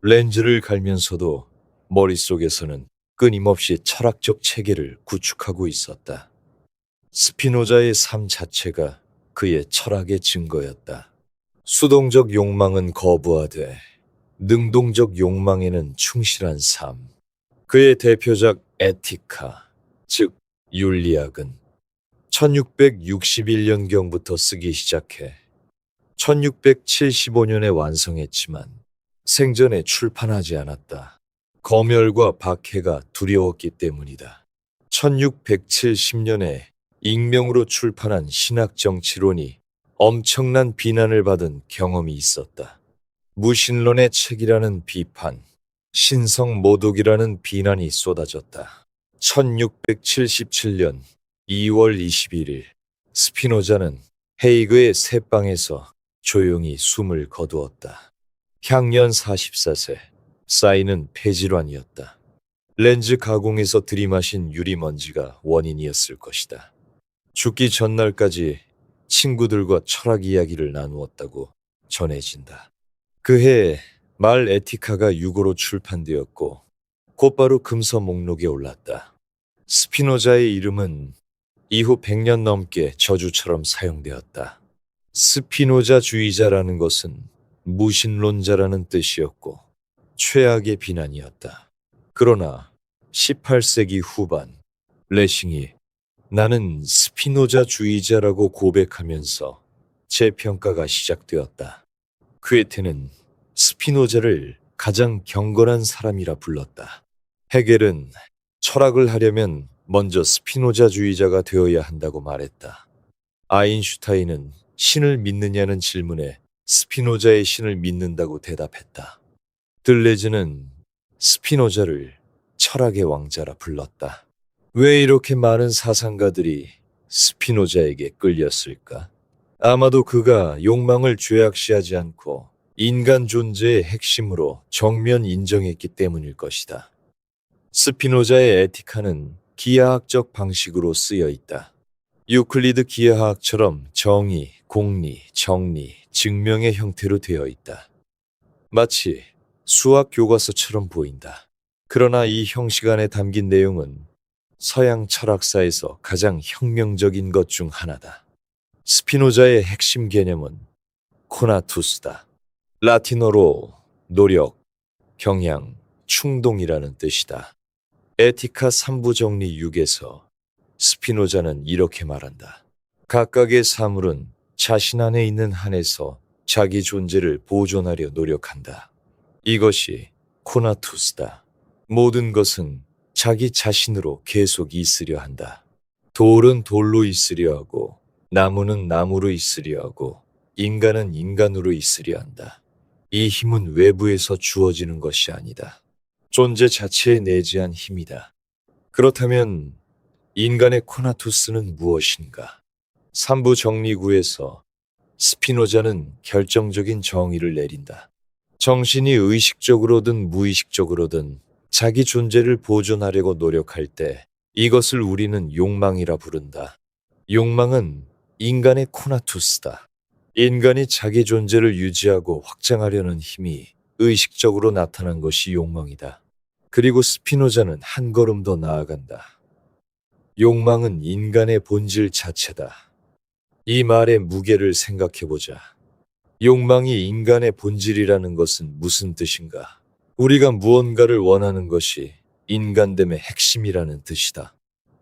렌즈를 갈면서도 머릿속에서는 끊임없이 철학적 체계를 구축하고 있었다. 스피노자의 삶 자체가 그의 철학의 증거였다. 수동적 욕망은 거부하되 능동적 욕망에는 충실한 삶. 그의 대표작 에티카, 즉 윤리학은 1661년경부터 쓰기 시작해 1675년에 완성했지만 생전에 출판하지 않았다. 검열과 박해가 두려웠기 때문이다. 1670년에 익명으로 출판한 신학정치론이 엄청난 비난을 받은 경험이 있었다. 무신론의 책이라는 비판, 신성모독이라는 비난이 쏟아졌다. 1677년 2월 21일 스피노자는 헤이그의 새 방에서 조용히 숨을 거두었다. 향년 44세, 쌓이는 폐질환이었다. 렌즈 가공에서 들이마신 유리먼지가 원인이었을 것이다. 죽기 전날까지 친구들과 철학 이야기를 나누었다고 전해진다. 그해 말 에티카가 유고로 출판되었고 곧바로 금서 목록에 올랐다. 스피노자의 이름은 이후 100년 넘게 저주처럼 사용되었다. 스피노자주의자라는 것은 무신론자라는 뜻이었고 최악의 비난이었다. 그러나 18세기 후반 레싱이 나는 스피노자주의자라고 고백하면서 재평가가 시작되었다. 괴테는 스피노자를 가장 경건한 사람이라 불렀다. 헤겔은 철학을 하려면 먼저 스피노자주의자가 되어야 한다고 말했다. 아인슈타인은 신을 믿느냐는 질문에 스피노자의 신을 믿는다고 대답했다. 들레즈는 스피노자를 철학의 왕자라 불렀다. 왜 이렇게 많은 사상가들이 스피노자에게 끌렸을까? 아마도 그가 욕망을 죄악시하지 않고 인간 존재의 핵심으로 정면 인정했기 때문일 것이다. 스피노자의 에티카는 기하학적 방식으로 쓰여 있다. 유클리드 기하학처럼 정의, 공리, 정리, 증명의 형태로 되어 있다. 마치 수학 교과서처럼 보인다. 그러나 이 형식 안에 담긴 내용은 서양 철학사에서 가장 혁명적인 것 중 하나다. 스피노자의 핵심 개념은 코나투스다. 라틴어로 노력, 경향, 충동이라는 뜻이다. 에티카 3부 정리 6에서 스피노자는 이렇게 말한다. 각각의 사물은 자신 안에 있는 한에서 자기 존재를 보존하려 노력한다. 이것이 코나투스다. 모든 것은 자기 자신으로 계속 있으려 한다. 돌은 돌로 있으려 하고 나무는 나무로 있으려 하고 인간은 인간으로 있으려 한다. 이 힘은 외부에서 주어지는 것이 아니다. 존재 자체에 내재한 힘이다. 그렇다면 인간의 코나투스는 무엇인가? 3부 정리구에서 스피노자는 결정적인 정의를 내린다. 정신이 의식적으로든 무의식적으로든 자기 존재를 보존하려고 노력할 때 이것을 우리는 욕망이라 부른다. 욕망은 인간의 코나투스다. 인간이 자기 존재를 유지하고 확장하려는 힘이 의식적으로 나타난 것이 욕망이다. 그리고 스피노자는 한 걸음 더 나아간다. 욕망은 인간의 본질 자체다. 이 말의 무게를 생각해보자. 욕망이 인간의 본질이라는 것은 무슨 뜻인가? 우리가 무언가를 원하는 것이 인간됨의 핵심이라는 뜻이다.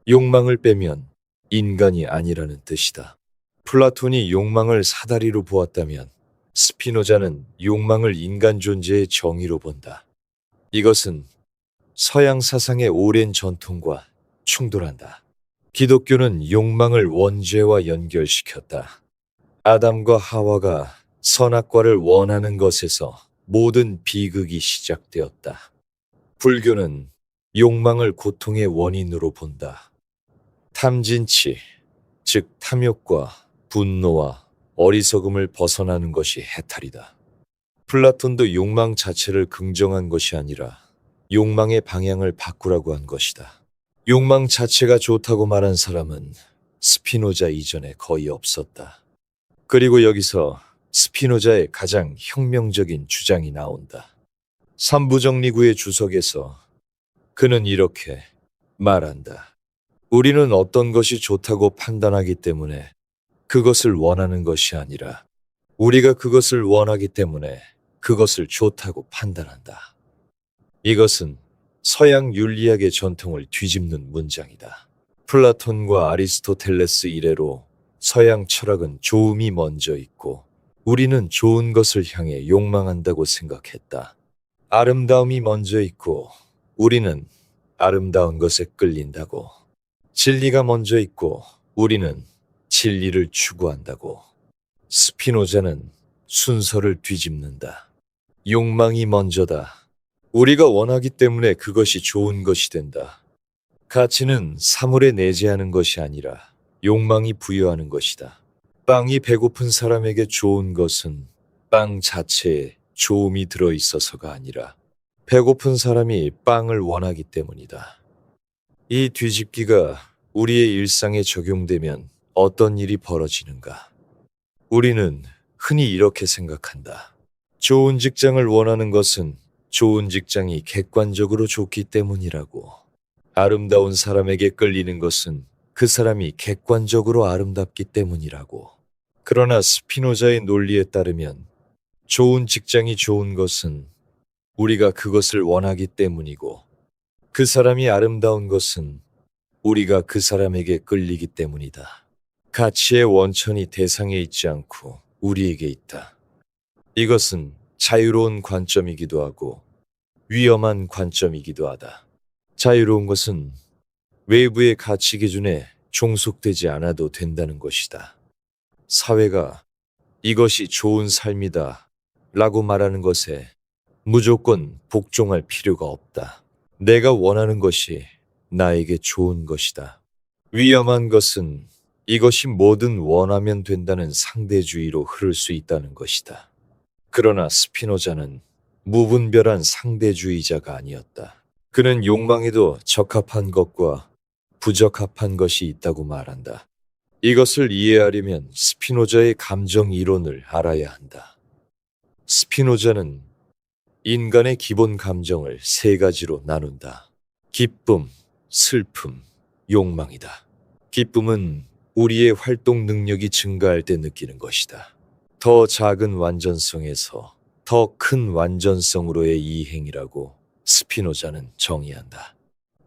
욕망을 빼면 인간이 아니라는 뜻이다. 플라톤이 욕망을 사다리로 보았다면 스피노자는 욕망을 인간 존재의 정의로 본다. 이것은 서양 사상의 오랜 전통과 충돌한다. 기독교는 욕망을 원죄와 연결시켰다. 아담과 하와가 선악과를 원하는 것에서 모든 비극이 시작되었다. 불교는 욕망을 고통의 원인으로 본다. 탐진치, 즉 탐욕과 분노와 어리석음을 벗어나는 것이 해탈이다. 플라톤도 욕망 자체를 긍정한 것이 아니라 욕망의 방향을 바꾸라고 한 것이다. 욕망 자체가 좋다고 말한 사람은 스피노자 이전에 거의 없었다. 그리고 여기서 스피노자의 가장 혁명적인 주장이 나온다. 삼부정리구의 주석에서 그는 이렇게 말한다. 우리는 어떤 것이 좋다고 판단하기 때문에 그것을 원하는 것이 아니라 우리가 그것을 원하기 때문에 그것을 좋다고 판단한다. 이것은 서양 윤리학의 전통을 뒤집는 문장이다. 플라톤과 아리스토텔레스 이래로 서양 철학은 좋음이 먼저 있고 우리는 좋은 것을 향해 욕망한다고 생각했다. 아름다움이 먼저 있고 우리는 아름다운 것에 끌린다고. 진리가 먼저 있고 우리는 진리를 추구한다고. 스피노자는 순서를 뒤집는다. 욕망이 먼저다. 우리가 원하기 때문에 그것이 좋은 것이 된다. 가치는 사물에 내재하는 것이 아니라 욕망이 부여하는 것이다. 빵이 배고픈 사람에게 좋은 것은 빵 자체에 좋음이 들어있어서가 아니라 배고픈 사람이 빵을 원하기 때문이다. 이 뒤집기가 우리의 일상에 적용되면 어떤 일이 벌어지는가? 우리는 흔히 이렇게 생각한다. 좋은 직장을 원하는 것은 좋은 직장이 객관적으로 좋기 때문이라고. 아름다운 사람에게 끌리는 것은 그 사람이 객관적으로 아름답기 때문이라고. 그러나 스피노자의 논리에 따르면 좋은 직장이 좋은 것은 우리가 그것을 원하기 때문이고 그 사람이 아름다운 것은 우리가 그 사람에게 끌리기 때문이다. 가치의 원천이 대상에 있지 않고 우리에게 있다. 이것은 자유로운 관점이기도 하고 위험한 관점이기도 하다. 자유로운 것은 외부의 가치 기준에 종속되지 않아도 된다는 것이다. 사회가 이것이 좋은 삶이다 라고 말하는 것에 무조건 복종할 필요가 없다. 내가 원하는 것이 나에게 좋은 것이다. 위험한 것은 이것이 뭐든 원하면 된다는 상대주의로 흐를 수 있다는 것이다. 그러나 스피노자는 무분별한 상대주의자가 아니었다. 그는 욕망에도 적합한 것과 부적합한 것이 있다고 말한다. 이것을 이해하려면 스피노자의 감정 이론을 알아야 한다. 스피노자는 인간의 기본 감정을 세 가지로 나눈다. 기쁨, 슬픔, 욕망이다. 기쁨은 우리의 활동 능력이 증가할 때 느끼는 것이다. 더 작은 완전성에서 더 큰 완전성으로의 이행이라고 스피노자는 정의한다.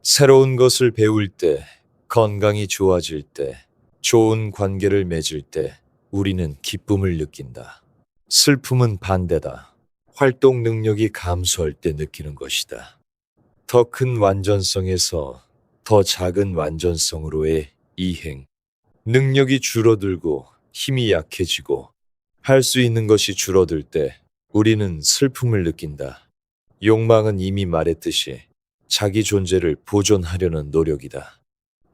새로운 것을 배울 때, 건강이 좋아질 때, 좋은 관계를 맺을 때 우리는 기쁨을 느낀다. 슬픔은 반대다. 활동 능력이 감소할 때 느끼는 것이다. 더 큰 완전성에서 더 작은 완전성으로의 이행. 능력이 줄어들고 힘이 약해지고 할 수 있는 것이 줄어들 때 우리는 슬픔을 느낀다. 욕망은 이미 말했듯이 자기 존재를 보존하려는 노력이다.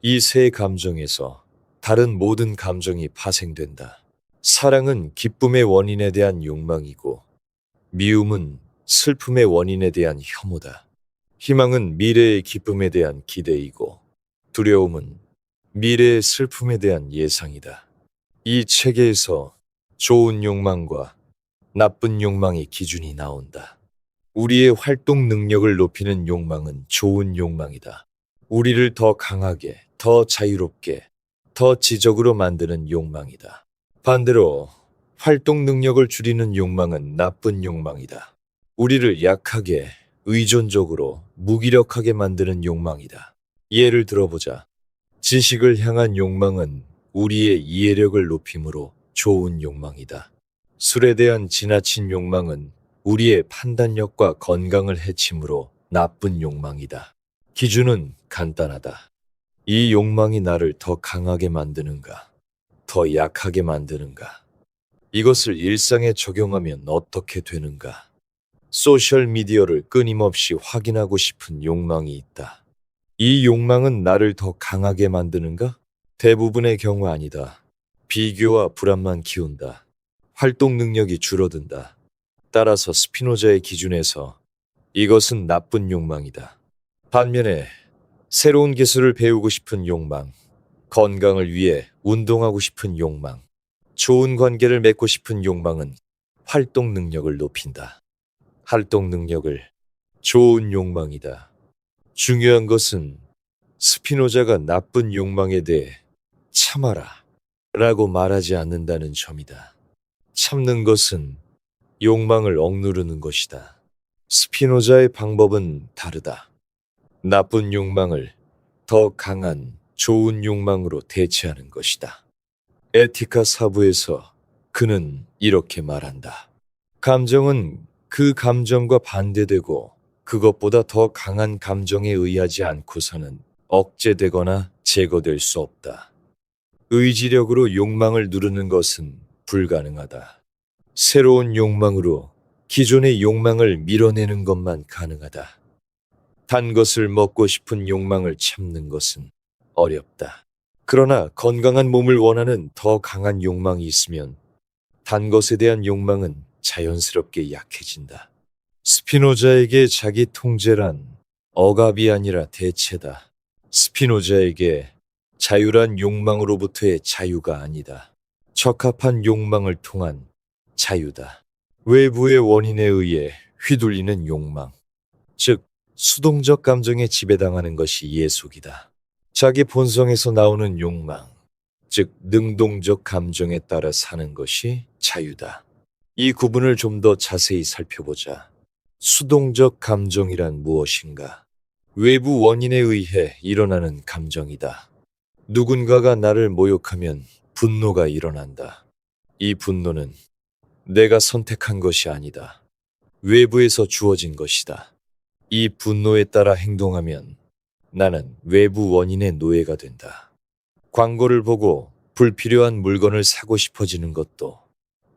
이 세 감정에서 다른 모든 감정이 파생된다. 사랑은 기쁨의 원인에 대한 욕망이고 미움은 슬픔의 원인에 대한 혐오다. 희망은 미래의 기쁨에 대한 기대이고 두려움은 미래의 슬픔에 대한 예상이다. 이 체계에서 좋은 욕망과 나쁜 욕망의 기준이 나온다. 우리의 활동 능력을 높이는 욕망은 좋은 욕망이다. 우리를 더 강하게, 더 자유롭게, 더 지적으로 만드는 욕망이다. 반대로 활동 능력을 줄이는 욕망은 나쁜 욕망이다. 우리를 약하게, 의존적으로, 무기력하게 만드는 욕망이다. 예를 들어보자. 지식을 향한 욕망은 우리의 이해력을 높임으로 좋은 욕망이다. 술에 대한 지나친 욕망은 우리의 판단력과 건강을 해치므로 나쁜 욕망이다. 기준은 간단하다. 이 욕망이 나를 더 강하게 만드는가, 더 약하게 만드는가? 이것을 일상에 적용하면 어떻게 되는가? 소셜미디어를 끊임없이 확인하고 싶은 욕망이 있다. 이 욕망은 나를 더 강하게 만드는가? 대부분의 경우 아니다. 비교와 불안만 키운다. 활동 능력이 줄어든다. 따라서 스피노자의 기준에서 이것은 나쁜 욕망이다. 반면에 새로운 기술을 배우고 싶은 욕망, 건강을 위해 운동하고 싶은 욕망, 좋은 관계를 맺고 싶은 욕망은 활동 능력을 높인다. 활동 능력을 좋은 욕망이다. 중요한 것은 스피노자가 나쁜 욕망에 대해 참아라 라고 말하지 않는다는 점이다. 참는 것은 욕망을 억누르는 것이다. 스피노자의 방법은 다르다. 나쁜 욕망을 더 강한 좋은 욕망으로 대체하는 것이다. 에티카 사부에서 그는 이렇게 말한다. 감정은 그 감정과 반대되고 그것보다 더 강한 감정에 의하지 않고서는 억제되거나 제거될 수 없다. 의지력으로 욕망을 누르는 것은 불가능하다. 새로운 욕망으로 기존의 욕망을 밀어내는 것만 가능하다. 단 것을 먹고 싶은 욕망을 참는 것은 어렵다. 그러나 건강한 몸을 원하는 더 강한 욕망이 있으면 단 것에 대한 욕망은 자연스럽게 약해진다. 스피노자에게 자기 통제란 억압이 아니라 대체다. 스피노자에게 자유란 욕망으로부터의 자유가 아니다. 적합한 욕망을 통한 자유다. 외부의 원인에 의해 휘둘리는 욕망, 즉 수동적 감정에 지배당하는 것이 예속이다. 자기 본성에서 나오는 욕망, 즉 능동적 감정에 따라 사는 것이 자유다. 이 구분을 좀 더 자세히 살펴보자. 수동적 감정이란 무엇인가? 외부 원인에 의해 일어나는 감정이다. 누군가가 나를 모욕하면 분노가 일어난다. 이 분노는 내가 선택한 것이 아니다. 외부에서 주어진 것이다. 이 분노에 따라 행동하면 나는 외부 원인의 노예가 된다. 광고를 보고 불필요한 물건을 사고 싶어지는 것도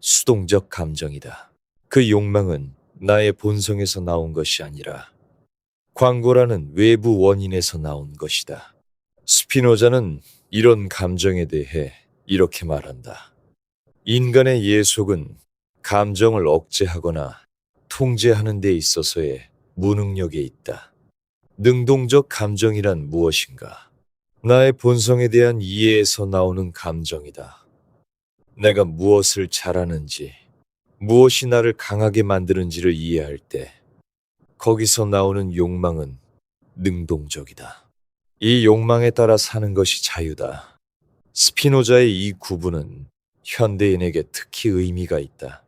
수동적 감정이다. 그 욕망은 나의 본성에서 나온 것이 아니라 광고라는 외부 원인에서 나온 것이다. 스피노자는 이런 감정에 대해 이렇게 말한다. 인간의 예속은 감정을 억제하거나 통제하는 데 있어서의 무능력에 있다. 능동적 감정이란 무엇인가? 나의 본성에 대한 이해에서 나오는 감정이다. 내가 무엇을 잘하는지, 무엇이 나를 강하게 만드는지를 이해할 때 거기서 나오는 욕망은 능동적이다. 이 욕망에 따라 사는 것이 자유다. 스피노자의 이 구분은 현대인에게 특히 의미가 있다.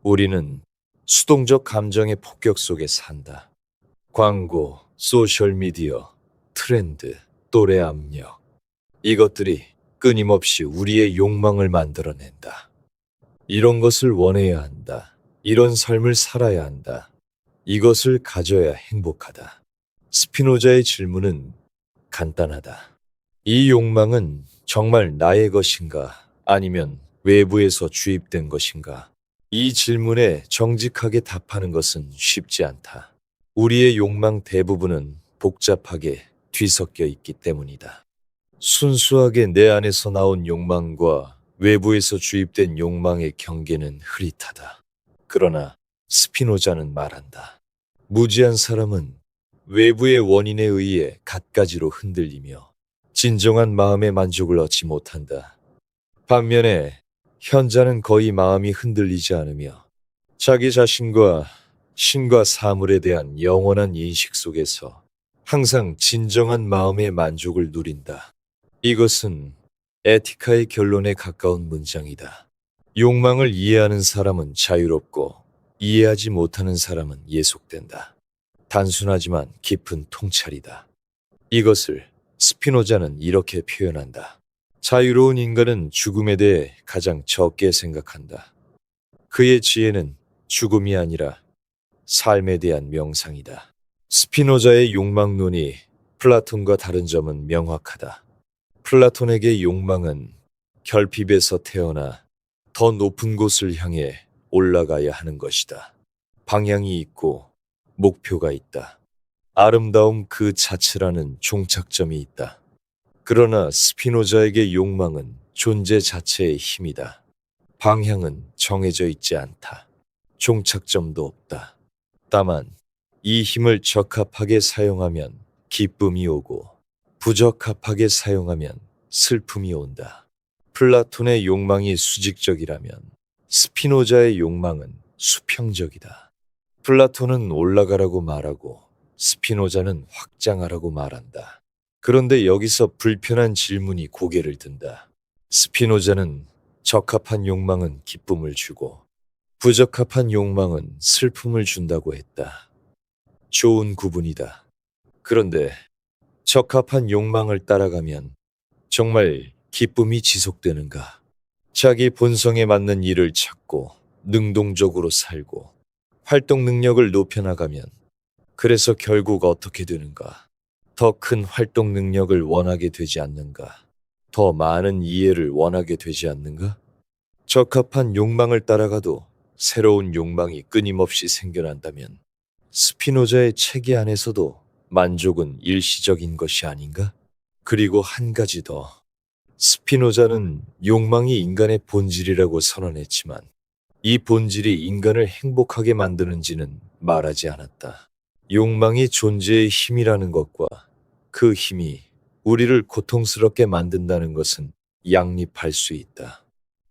우리는 수동적 감정의 폭격 속에 산다. 광고, 소셜미디어, 트렌드, 또래 압력. 이것들이 끊임없이 우리의 욕망을 만들어낸다. 이런 것을 원해야 한다. 이런 삶을 살아야 한다. 이것을 가져야 행복하다. 스피노자의 질문은 간단하다. 이 욕망은 정말 나의 것인가? 아니면 외부에서 주입된 것인가? 이 질문에 정직하게 답하는 것은 쉽지 않다. 우리의 욕망 대부분은 복잡하게 뒤섞여 있기 때문이다. 순수하게 내 안에서 나온 욕망과 외부에서 주입된 욕망의 경계는 흐릿하다. 그러나 스피노자는 말한다. 무지한 사람은 외부의 원인에 의해 갖가지로 흔들리며 진정한 마음의 만족을 얻지 못한다. 반면에 현자는 거의 마음이 흔들리지 않으며 자기 자신과 신과 사물에 대한 영원한 인식 속에서 항상 진정한 마음의 만족을 누린다. 이것은 에티카의 결론에 가까운 문장이다. 욕망을 이해하는 사람은 자유롭고 이해하지 못하는 사람은 예속된다. 단순하지만 깊은 통찰이다. 이것을 스피노자는 이렇게 표현한다. 자유로운 인간은 죽음에 대해 가장 적게 생각한다. 그의 지혜는 죽음이 아니라 삶에 대한 명상이다. 스피노자의 욕망론이 플라톤과 다른 점은 명확하다. 플라톤에게 욕망은 결핍에서 태어나 더 높은 곳을 향해 올라가야 하는 것이다. 방향이 있고 목표가 있다. 아름다움 그 자체라는 종착점이 있다. 그러나 스피노자에게 욕망은 존재 자체의 힘이다. 방향은 정해져 있지 않다. 종착점도 없다. 다만 이 힘을 적합하게 사용하면 기쁨이 오고 부적합하게 사용하면 슬픔이 온다. 플라톤의 욕망이 수직적이라면 스피노자의 욕망은 수평적이다. 플라톤은 올라가라고 말하고 스피노자는 확장하라고 말한다. 그런데 여기서 불편한 질문이 고개를 든다. 스피노자는 적합한 욕망은 기쁨을 주고 부적합한 욕망은 슬픔을 준다고 했다. 좋은 구분이다. 그런데 적합한 욕망을 따라가면 정말 기쁨이 지속되는가? 자기 본성에 맞는 일을 찾고 능동적으로 살고 활동 능력을 높여나가면 그래서 결국 어떻게 되는가? 더 큰 활동 능력을 원하게 되지 않는가? 더 많은 이해를 원하게 되지 않는가? 적합한 욕망을 따라가도 새로운 욕망이 끊임없이 생겨난다면 스피노자의 체계 안에서도 만족은 일시적인 것이 아닌가? 그리고 한 가지 더. 스피노자는 욕망이 인간의 본질이라고 선언했지만 이 본질이 인간을 행복하게 만드는지는 말하지 않았다. 욕망이 존재의 힘이라는 것과 그 힘이 우리를 고통스럽게 만든다는 것은 양립할 수 있다.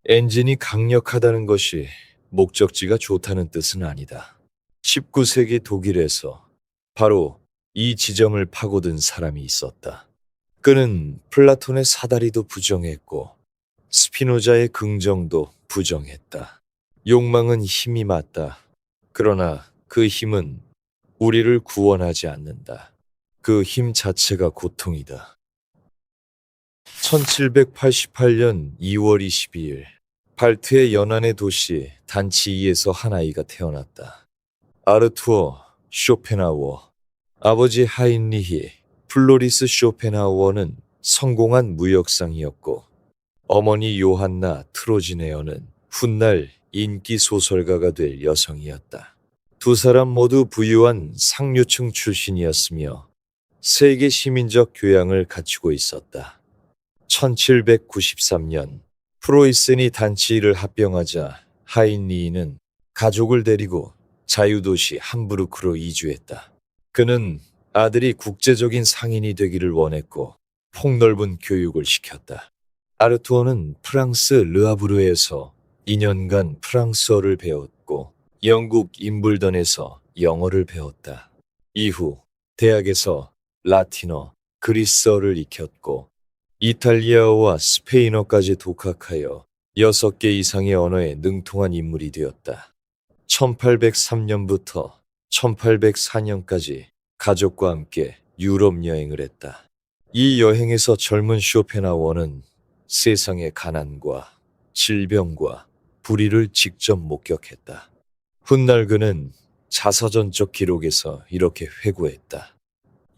엔진이 강력하다는 것이 목적지가 좋다는 뜻은 아니다. 19세기 독일에서 바로 이 지점을 파고든 사람이 있었다. 그는 플라톤의 사다리도 부정했고 스피노자의 긍정도 부정했다. 욕망은 힘이 맞다. 그러나 그 힘은 우리를 구원하지 않는다. 그 힘 자체가 고통이다. 1788년 2월 22일 발트의 연안의 도시 단치이에서 한 아이가 태어났다. 아르투어 쇼펜하우어. 아버지 하인리히 플로리스 쇼펜하우어는 성공한 무역상이었고 어머니 요한나 트로지네어는 훗날 인기 소설가가 될 여성이었다. 두 사람 모두 부유한 상류층 출신이었으며 세계 시민적 교양을 갖추고 있었다. 1793년 프로이센이 단치이를 합병하자 하인리히는 가족을 데리고 자유도시 함부르크로 이주했다. 그는 아들이 국제적인 상인이 되기를 원했고 폭넓은 교육을 시켰다. 아르투어는 프랑스 르아브르에서 2년간 프랑스어를 배웠고 영국 임블던에서 영어를 배웠다. 이후 대학에서 라틴어, 그리스어를 익혔고 이탈리아어와 스페인어까지 독학하여 6개 이상의 언어에 능통한 인물이 되었다. 1803년부터 1804년까지 가족과 함께 유럽 여행을 했다. 이 여행에서 젊은 쇼펜하우어는 세상의 가난과 질병과 불의를 직접 목격했다. 훗날 그는 자서전적 기록에서 이렇게 회고했다.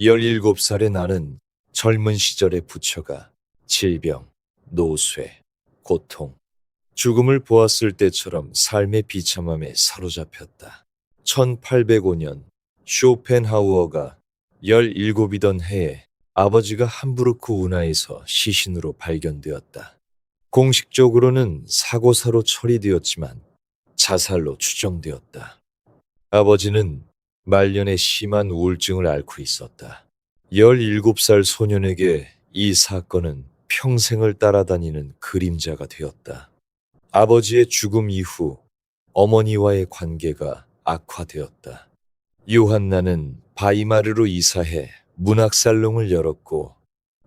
17살의 나는 젊은 시절의 부처가 질병, 노쇠, 고통, 죽음을 보았을 때처럼 삶의 비참함에 사로잡혔다. 1805년 쇼펜하우어가 17이던 해에 아버지가 함부르크 운하에서 시신으로 발견되었다. 공식적으로는 사고사로 처리되었지만 자살로 추정되었다. 아버지는 말년에 심한 우울증을 앓고 있었다. 17살 소년에게 이 사건은 평생을 따라다니는 그림자가 되었다. 아버지의 죽음 이후 어머니와의 관계가 악화되었다. 요한나는 바이마르로 이사해 문학살롱을 열었고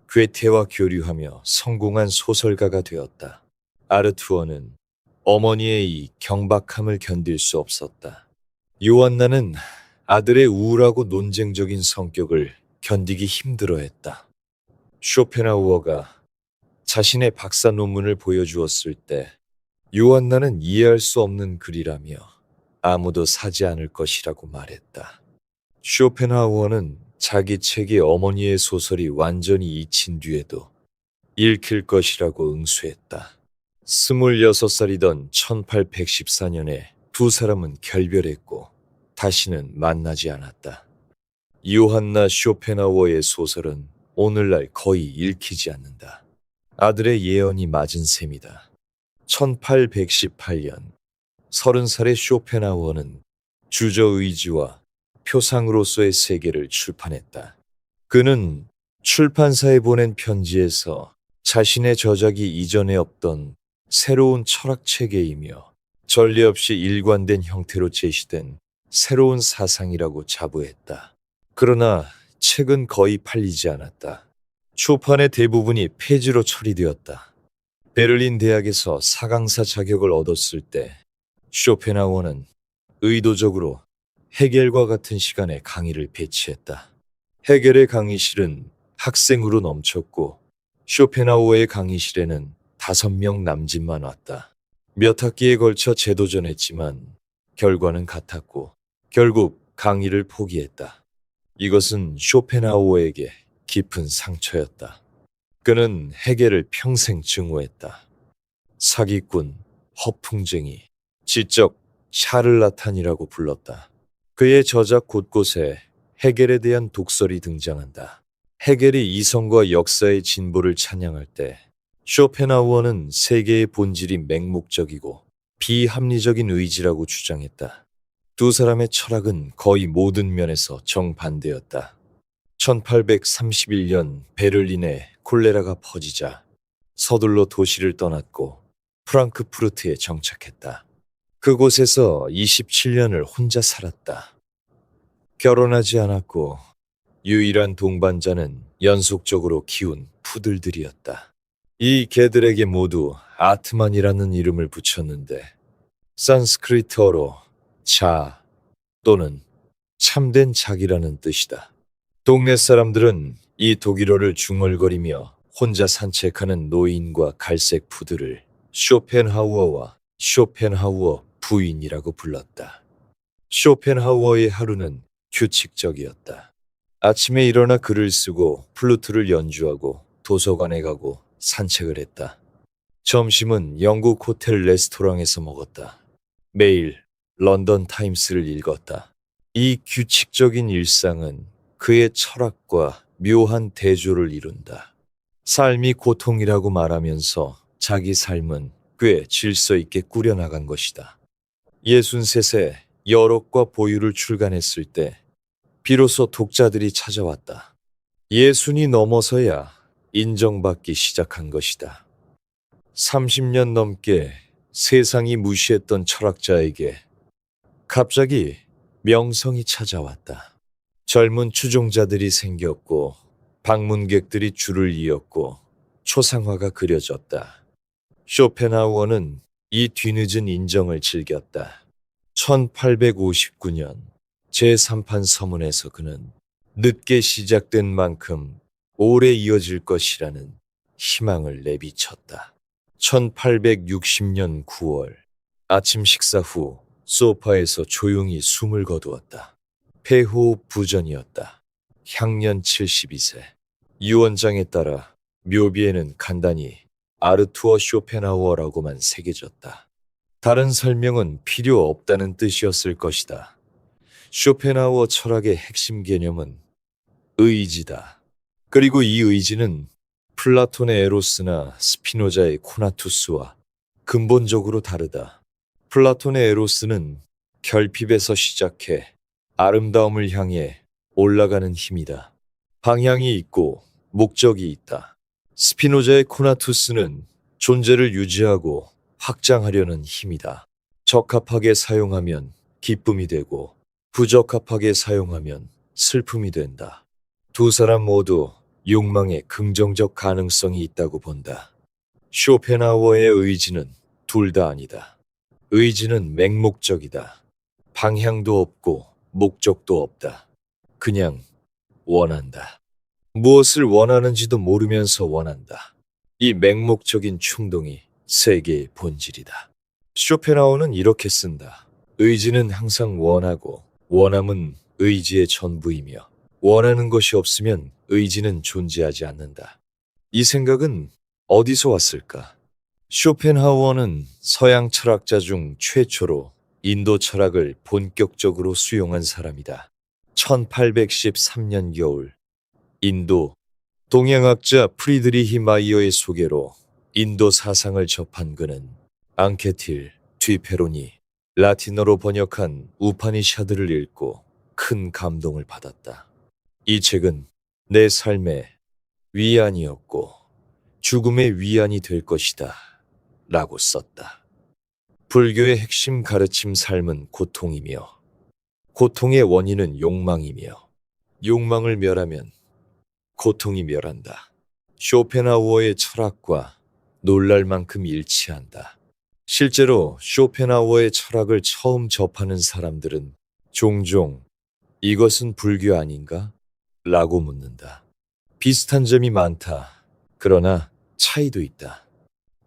괴테와 교류하며 성공한 소설가가 되었다. 아르투어는 어머니의 이 경박함을 견딜 수 없었다. 요한나는 아들의 우울하고 논쟁적인 성격을 견디기 힘들어했다. 쇼펜하우어가 자신의 박사 논문을 보여주었을 때 요한나는 이해할 수 없는 글이라며 아무도 사지 않을 것이라고 말했다. 쇼펜하우어는 자기 책이 어머니의 소설이 완전히 잊힌 뒤에도 읽힐 것이라고 응수했다. 26살이던 1814년에 두 사람은 결별했고 다시는 만나지 않았다. 요한나 쇼펜하우어의 소설은 오늘날 거의 읽히지 않는다. 아들의 예언이 맞은 셈이다. 1818년 30살의 쇼펜하우어는 주저의지와 표상으로서의 세계를 출판했다. 그는 출판사에 보낸 편지에서 자신의 저작이 이전에 없던 새로운 철학 체계이며 전례 없이 일관된 형태로 제시된 새로운 사상이라고 자부했다. 그러나 책은 거의 팔리지 않았다. 초판의 대부분이 폐지로 처리되었다. 베를린 대학에서 사강사 자격을 얻었을 때 쇼펜하우어는 의도적으로 헤겔과 같은 시간에 강의를 배치했다. 헤겔의 강의실은 학생으로 넘쳤고 쇼펜하우어의 강의실에는 5명 남짓만 왔다. 몇 학기에 걸쳐 재도전했지만 결과는 같았고 결국 강의를 포기했다. 이것은 쇼펜하우어에게 깊은 상처였다. 그는 헤겔을 평생 증오했다. 사기꾼, 허풍쟁이, 지적 샤를라탄이라고 불렀다. 그의 저작 곳곳에 헤겔에 대한 독설이 등장한다. 헤겔이 이성과 역사의 진보를 찬양할 때 쇼펜하우어는 세계의 본질이 맹목적이고 비합리적인 의지라고 주장했다. 두 사람의 철학은 거의 모든 면에서 정반대였다. 1831년 베를린에 콜레라가 퍼지자 서둘러 도시를 떠났고 프랑크푸르트에 정착했다. 그곳에서 27년을 혼자 살았다. 결혼하지 않았고 유일한 동반자는 연속적으로 키운 푸들들이었다. 이 개들에게 모두 아트만이라는 이름을 붙였는데 산스크리트어로 자 또는 참된 자기라는 뜻이다. 동네 사람들은 이 독일어를 중얼거리며 혼자 산책하는 노인과 갈색 푸들을 쇼펜하우어와 쇼펜하우어 부인이라고 불렀다. 쇼펜하우어의 하루는 규칙적이었다. 아침에 일어나 글을 쓰고 플루트를 연주하고 도서관에 가고 산책을 했다. 점심은 영국 호텔 레스토랑에서 먹었다. 매일 런던 타임스를 읽었다. 이 규칙적인 일상은 그의 철학과 묘한 대조를 이룬다. 삶이 고통이라고 말하면서 자기 삶은 꽤 질서 있게 꾸려나간 것이다. 63세 여록과 보유를 출간했을 때 비로소 독자들이 찾아왔다. 60이 넘어서야 인정받기 시작한 것이다. 30년 넘게 세상이 무시했던 철학자에게 갑자기 명성이 찾아왔다. 젊은 추종자들이 생겼고 방문객들이 줄을 이었고 초상화가 그려졌다. 쇼펜하우어는 이 뒤늦은 인정을 즐겼다. 1859년 제3판 서문에서 그는 늦게 시작된 만큼 오래 이어질 것이라는 희망을 내비쳤다. 1860년 9월 아침 식사 후 소파에서 조용히 숨을 거두었다. 폐호흡 부전이었다. 향년 72세. 유언장에 따라 묘비에는 간단히 아르투어 쇼펜하우어라고만 새겨졌다. 다른 설명은 필요 없다는 뜻이었을 것이다. 쇼펜하우어 철학의 핵심 개념은 의지다. 그리고 이 의지는 플라톤의 에로스나 스피노자의 코나투스와 근본적으로 다르다. 플라톤의 에로스는 결핍에서 시작해 아름다움을 향해 올라가는 힘이다. 방향이 있고 목적이 있다. 스피노자의 코나투스는 존재를 유지하고 확장하려는 힘이다. 적합하게 사용하면 기쁨이 되고 부적합하게 사용하면 슬픔이 된다. 두 사람 모두 욕망에 긍정적 가능성이 있다고 본다. 쇼펜하우어의 의지는 둘 다 아니다. 의지는 맹목적이다. 방향도 없고 목적도 없다. 그냥 원한다. 무엇을 원하는지도 모르면서 원한다. 이 맹목적인 충동이 세계의 본질이다. 쇼펜하우어는 이렇게 쓴다. 의지는 항상 원하고 원함은 의지의 전부이며 원하는 것이 없으면 의지는 존재하지 않는다. 이 생각은 어디서 왔을까? 쇼펜하우어는 서양 철학자 중 최초로 인도 철학을 본격적으로 수용한 사람이다. 1813년 겨울 인도 동양학자 프리드리히 마이어의 소개로 인도 사상을 접한 그는 앙케틸, 뒤페로니, 라틴어로 번역한 우파니샤드를 읽고 큰 감동을 받았다. 이 책은 내 삶의 위안이었고 죽음의 위안이 될 것이다 라고 썼다. 불교의 핵심 가르침 삶은 고통이며 고통의 원인은 욕망이며 욕망을 멸하면 고통이 멸한다. 쇼펜하우어의 철학과 놀랄 만큼 일치한다. 실제로 쇼펜하우어의 철학을 처음 접하는 사람들은 종종 이것은 불교 아닌가? 라고 묻는다. 비슷한 점이 많다. 그러나 차이도 있다.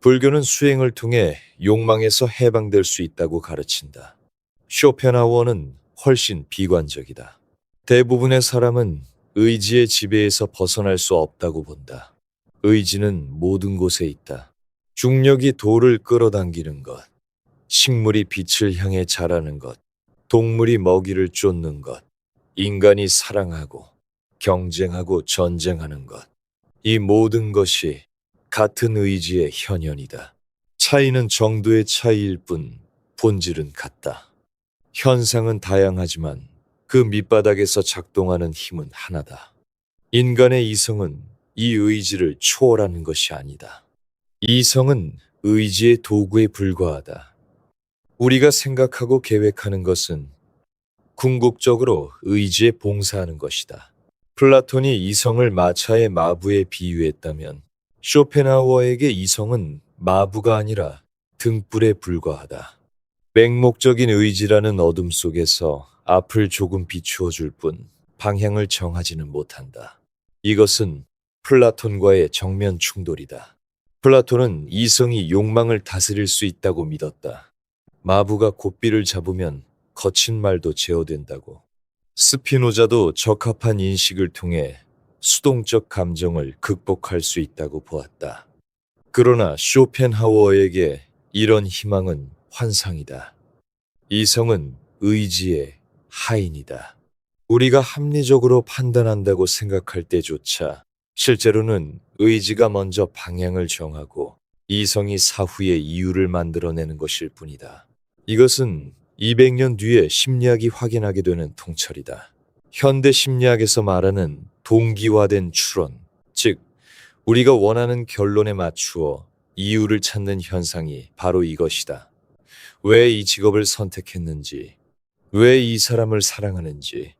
불교는 수행을 통해 욕망에서 해방될 수 있다고 가르친다. 쇼펜하우어는 훨씬 비관적이다. 대부분의 사람은 의지의 지배에서 벗어날 수 없다고 본다. 의지는 모든 곳에 있다. 중력이 돌을 끌어당기는 것, 식물이 빛을 향해 자라는 것, 동물이 먹이를 쫓는 것, 인간이 사랑하고 경쟁하고 전쟁하는 것. 이 모든 것이 같은 의지의 현현이다. 차이는 정도의 차이일 뿐 본질은 같다. 현상은 다양하지만 그 밑바닥에서 작동하는 힘은 하나다. 인간의 이성은 이 의지를 초월하는 것이 아니다. 이성은 의지의 도구에 불과하다. 우리가 생각하고 계획하는 것은 궁극적으로 의지에 봉사하는 것이다. 플라톤이 이성을 마차의 마부에 비유했다면 쇼펜하우어에게 이성은 마부가 아니라 등불에 불과하다. 맹목적인 의지라는 어둠 속에서 앞을 조금 비추어 줄 뿐 방향을 정하지는 못한다. 이것은 플라톤과의 정면 충돌이다. 플라톤은 이성이 욕망을 다스릴 수 있다고 믿었다. 마부가 고삐를 잡으면 거친 말도 제어된다고. 스피노자도 적합한 인식을 통해 수동적 감정을 극복할 수 있다고 보았다. 그러나 쇼펜하우어에게 이런 희망은 환상이다. 이성은 의지의 하인이다. 우리가 합리적으로 판단한다고 생각할 때조차 실제로는 의지가 먼저 방향을 정하고 이성이 사후에 이유를 만들어내는 것일 뿐이다. 이것은 200년 뒤에 심리학이 확인하게 되는 통찰이다. 현대 심리학에서 말하는 동기화된 추론, 즉 우리가 원하는 결론에 맞추어 이유를 찾는 현상이 바로 이것이다. 왜 이 직업을 선택했는지, 왜 이 사람을 사랑하는지,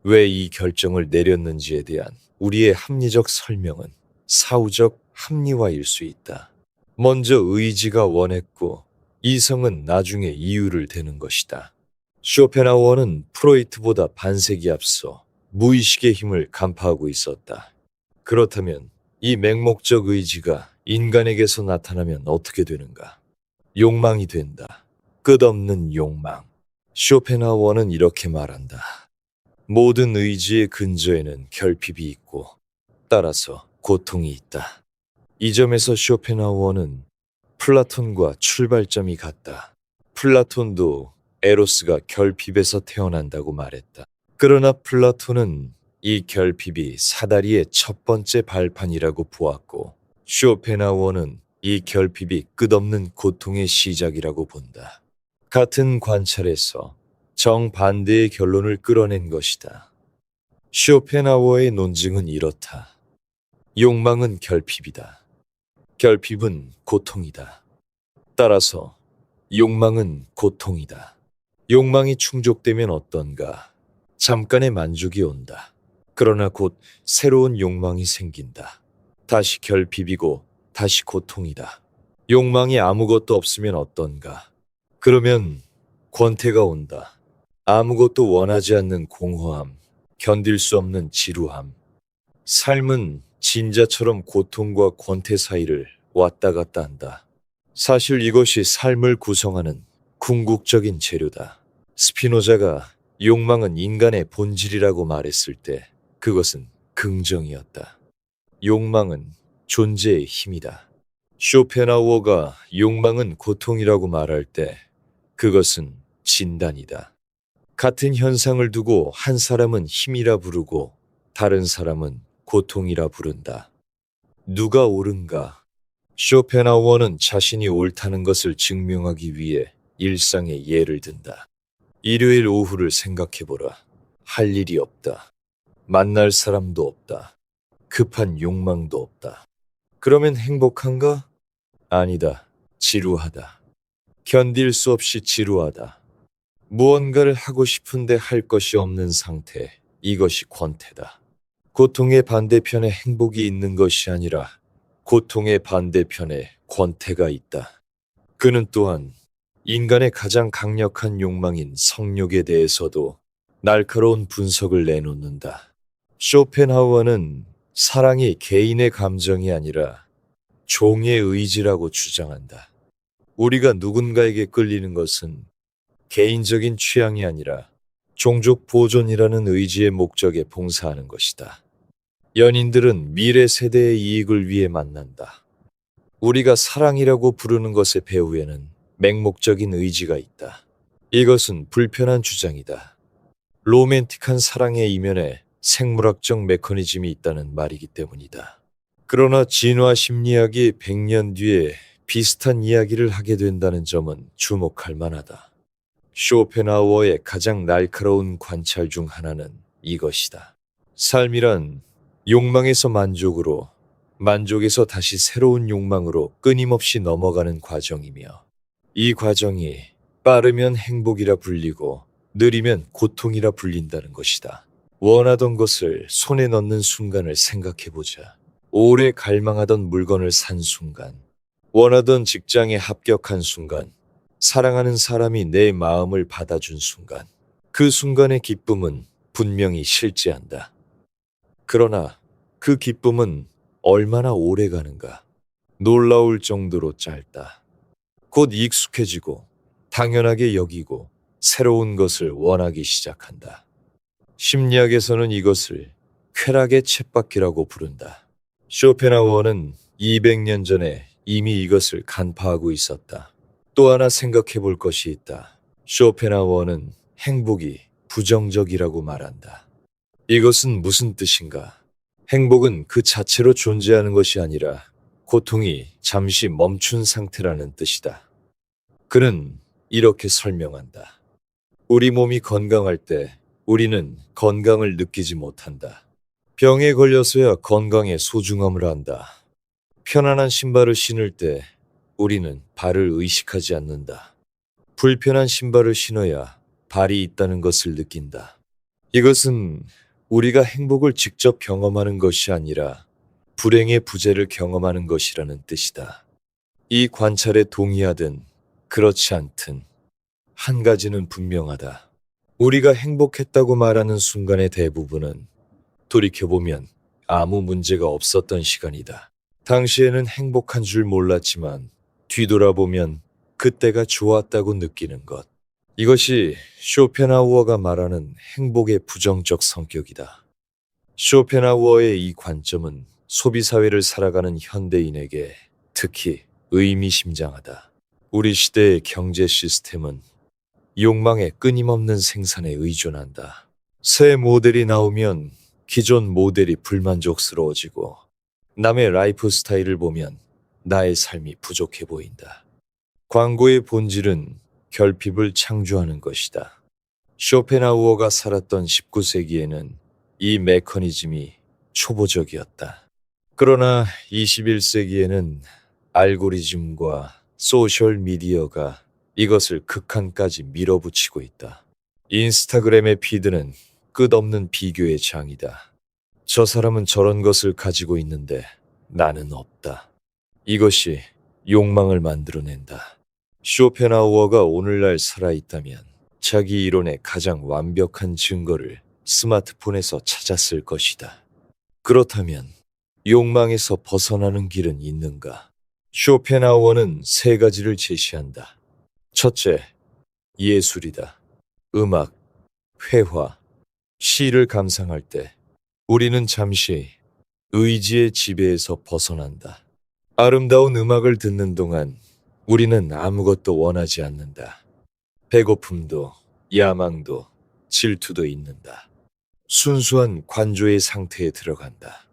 왜 이 결정을 내렸는지에 대한 우리의 합리적 설명은 사후적 합리화일 수 있다. 먼저 의지가 원했고 이성은 나중에 이유를 대는 것이다. 쇼펜하우어는 프로이트보다 반세기 앞서 무의식의 힘을 간파하고 있었다. 그렇다면 이 맹목적 의지가 인간에게서 나타나면 어떻게 되는가? 욕망이 된다. 끝없는 욕망. 쇼펜하우어는 이렇게 말한다. 모든 의지의 근저에는 결핍이 있고 따라서 고통이 있다. 이 점에서 쇼펜하우어는 플라톤과 출발점이 같다. 플라톤도 에로스가 결핍에서 태어난다고 말했다. 그러나 플라톤은 이 결핍이 사다리의 첫 번째 발판이라고 보았고 쇼펜하우어는 이 결핍이 끝없는 고통의 시작이라고 본다. 같은 관찰에서 정반대의 결론을 끌어낸 것이다. 쇼펜하우어의 논증은 이렇다. 욕망은 결핍이다. 결핍은 고통이다. 따라서 욕망은 고통이다. 욕망이 충족되면 어떤가? 잠깐의 만족이 온다. 그러나 곧 새로운 욕망이 생긴다. 다시 결핍이고 다시 고통이다. 욕망이 아무것도 없으면 어떤가? 그러면 권태가 온다. 아무것도 원하지 않는 공허함, 견딜 수 없는 지루함. 삶은 신자처럼 고통과 권태 사이를 왔다 갔다 한다. 사실 이것이 삶을 구성하는 궁극적인 재료다. 스피노자가 욕망은 인간의 본질이라고 말했을 때 그것은 긍정이었다. 욕망은 존재의 힘이다. 쇼펜하우어가 욕망은 고통이라고 말할 때 그것은 진단이다. 같은 현상을 두고 한 사람은 힘이라 부르고 다른 사람은 고통이라 부른다. 누가 옳은가? 쇼펜하우어는 자신이 옳다는 것을 증명하기 위해 일상의 예를 든다. 일요일 오후를 생각해보라. 할 일이 없다. 만날 사람도 없다. 급한 욕망도 없다. 그러면 행복한가? 아니다. 지루하다. 견딜 수 없이 지루하다. 무언가를 하고 싶은데 할 것이 없는 상태. 이것이 권태다. 고통의 반대편에 행복이 있는 것이 아니라 고통의 반대편에 권태가 있다. 그는 또한 인간의 가장 강력한 욕망인 성욕에 대해서도 날카로운 분석을 내놓는다. 쇼펜하우어는 사랑이 개인의 감정이 아니라 종의 의지라고 주장한다. 우리가 누군가에게 끌리는 것은 개인적인 취향이 아니라 종족 보존이라는 의지의 목적에 봉사하는 것이다. 연인들은 미래 세대의 이익을 위해 만난다. 우리가 사랑이라고 부르는 것의 배후에는 맹목적인 의지가 있다. 이것은 불편한 주장이다. 로맨틱한 사랑의 이면에 생물학적 메커니즘이 있다는 말이기 때문이다. 그러나 진화 심리학이 100년 뒤에 비슷한 이야기를 하게 된다는 점은 주목할 만하다. 쇼펜하우어의 가장 날카로운 관찰 중 하나는 이것이다. 삶이란 욕망에서 만족으로, 만족에서 다시 새로운 욕망으로 끊임없이 넘어가는 과정이며, 이 과정이 빠르면 행복이라 불리고 느리면 고통이라 불린다는 것이다. 원하던 것을 손에 넣는 순간을 생각해보자. 오래 갈망하던 물건을 산 순간, 원하던 직장에 합격한 순간, 사랑하는 사람이 내 마음을 받아준 순간, 그 순간의 기쁨은 분명히 실제한다. 그러나 그 기쁨은 얼마나 오래 가는가? 놀라울 정도로 짧다. 곧 익숙해지고 당연하게 여기고 새로운 것을 원하기 시작한다. 심리학에서는 이것을 쾌락의 쳇바퀴라고 부른다. 쇼펜하우어는 200년 전에 이미 이것을 간파하고 있었다. 또 하나 생각해 볼 것이 있다. 쇼펜하우어는 행복이 부정적이라고 말한다. 이것은 무슨 뜻인가? 행복은 그 자체로 존재하는 것이 아니라 고통이 잠시 멈춘 상태라는 뜻이다. 그는 이렇게 설명한다. 우리 몸이 건강할 때 우리는 건강을 느끼지 못한다. 병에 걸려서야 건강의 소중함을 안다. 편안한 신발을 신을 때 우리는 발을 의식하지 않는다. 불편한 신발을 신어야 발이 있다는 것을 느낀다. 이것은 우리가 행복을 직접 경험하는 것이 아니라 불행의 부재를 경험하는 것이라는 뜻이다. 이 관찰에 동의하든 그렇지 않든 한 가지는 분명하다. 우리가 행복했다고 말하는 순간의 대부분은 돌이켜보면 아무 문제가 없었던 시간이다. 당시에는 행복한 줄 몰랐지만 뒤돌아보면 그때가 좋았다고 느끼는 것. 이것이 쇼펜하우어가 말하는 행복의 부정적 성격이다. 쇼펜하우어의 이 관점은 소비사회를 살아가는 현대인에게 특히 의미심장하다. 우리 시대의 경제 시스템은 욕망의 끊임없는 생산에 의존한다. 새 모델이 나오면 기존 모델이 불만족스러워지고 남의 라이프 스타일을 보면 나의 삶이 부족해 보인다. 광고의 본질은 결핍을 창조하는 것이다. 쇼펜하우어가 살았던 19세기에는 이 메커니즘이 초보적이었다. 그러나 21세기에는 알고리즘과 소셜 미디어가 이것을 극한까지 밀어붙이고 있다. 인스타그램의 피드는 끝없는 비교의 장이다. 저 사람은 저런 것을 가지고 있는데 나는 없다. 이것이 욕망을 만들어낸다. 쇼펜하우어가 오늘날 살아있다면 자기 이론의 가장 완벽한 증거를 스마트폰에서 찾았을 것이다. 그렇다면 욕망에서 벗어나는 길은 있는가? 쇼펜하우어는 세 가지를 제시한다. 첫째, 예술이다. 음악, 회화, 시를 감상할 때 우리는 잠시 의지의 지배에서 벗어난다. 아름다운 음악을 듣는 동안 우리는 아무것도 원하지 않는다. 배고픔도, 야망도, 질투도 있는다. 순수한 관조의 상태에 들어간다.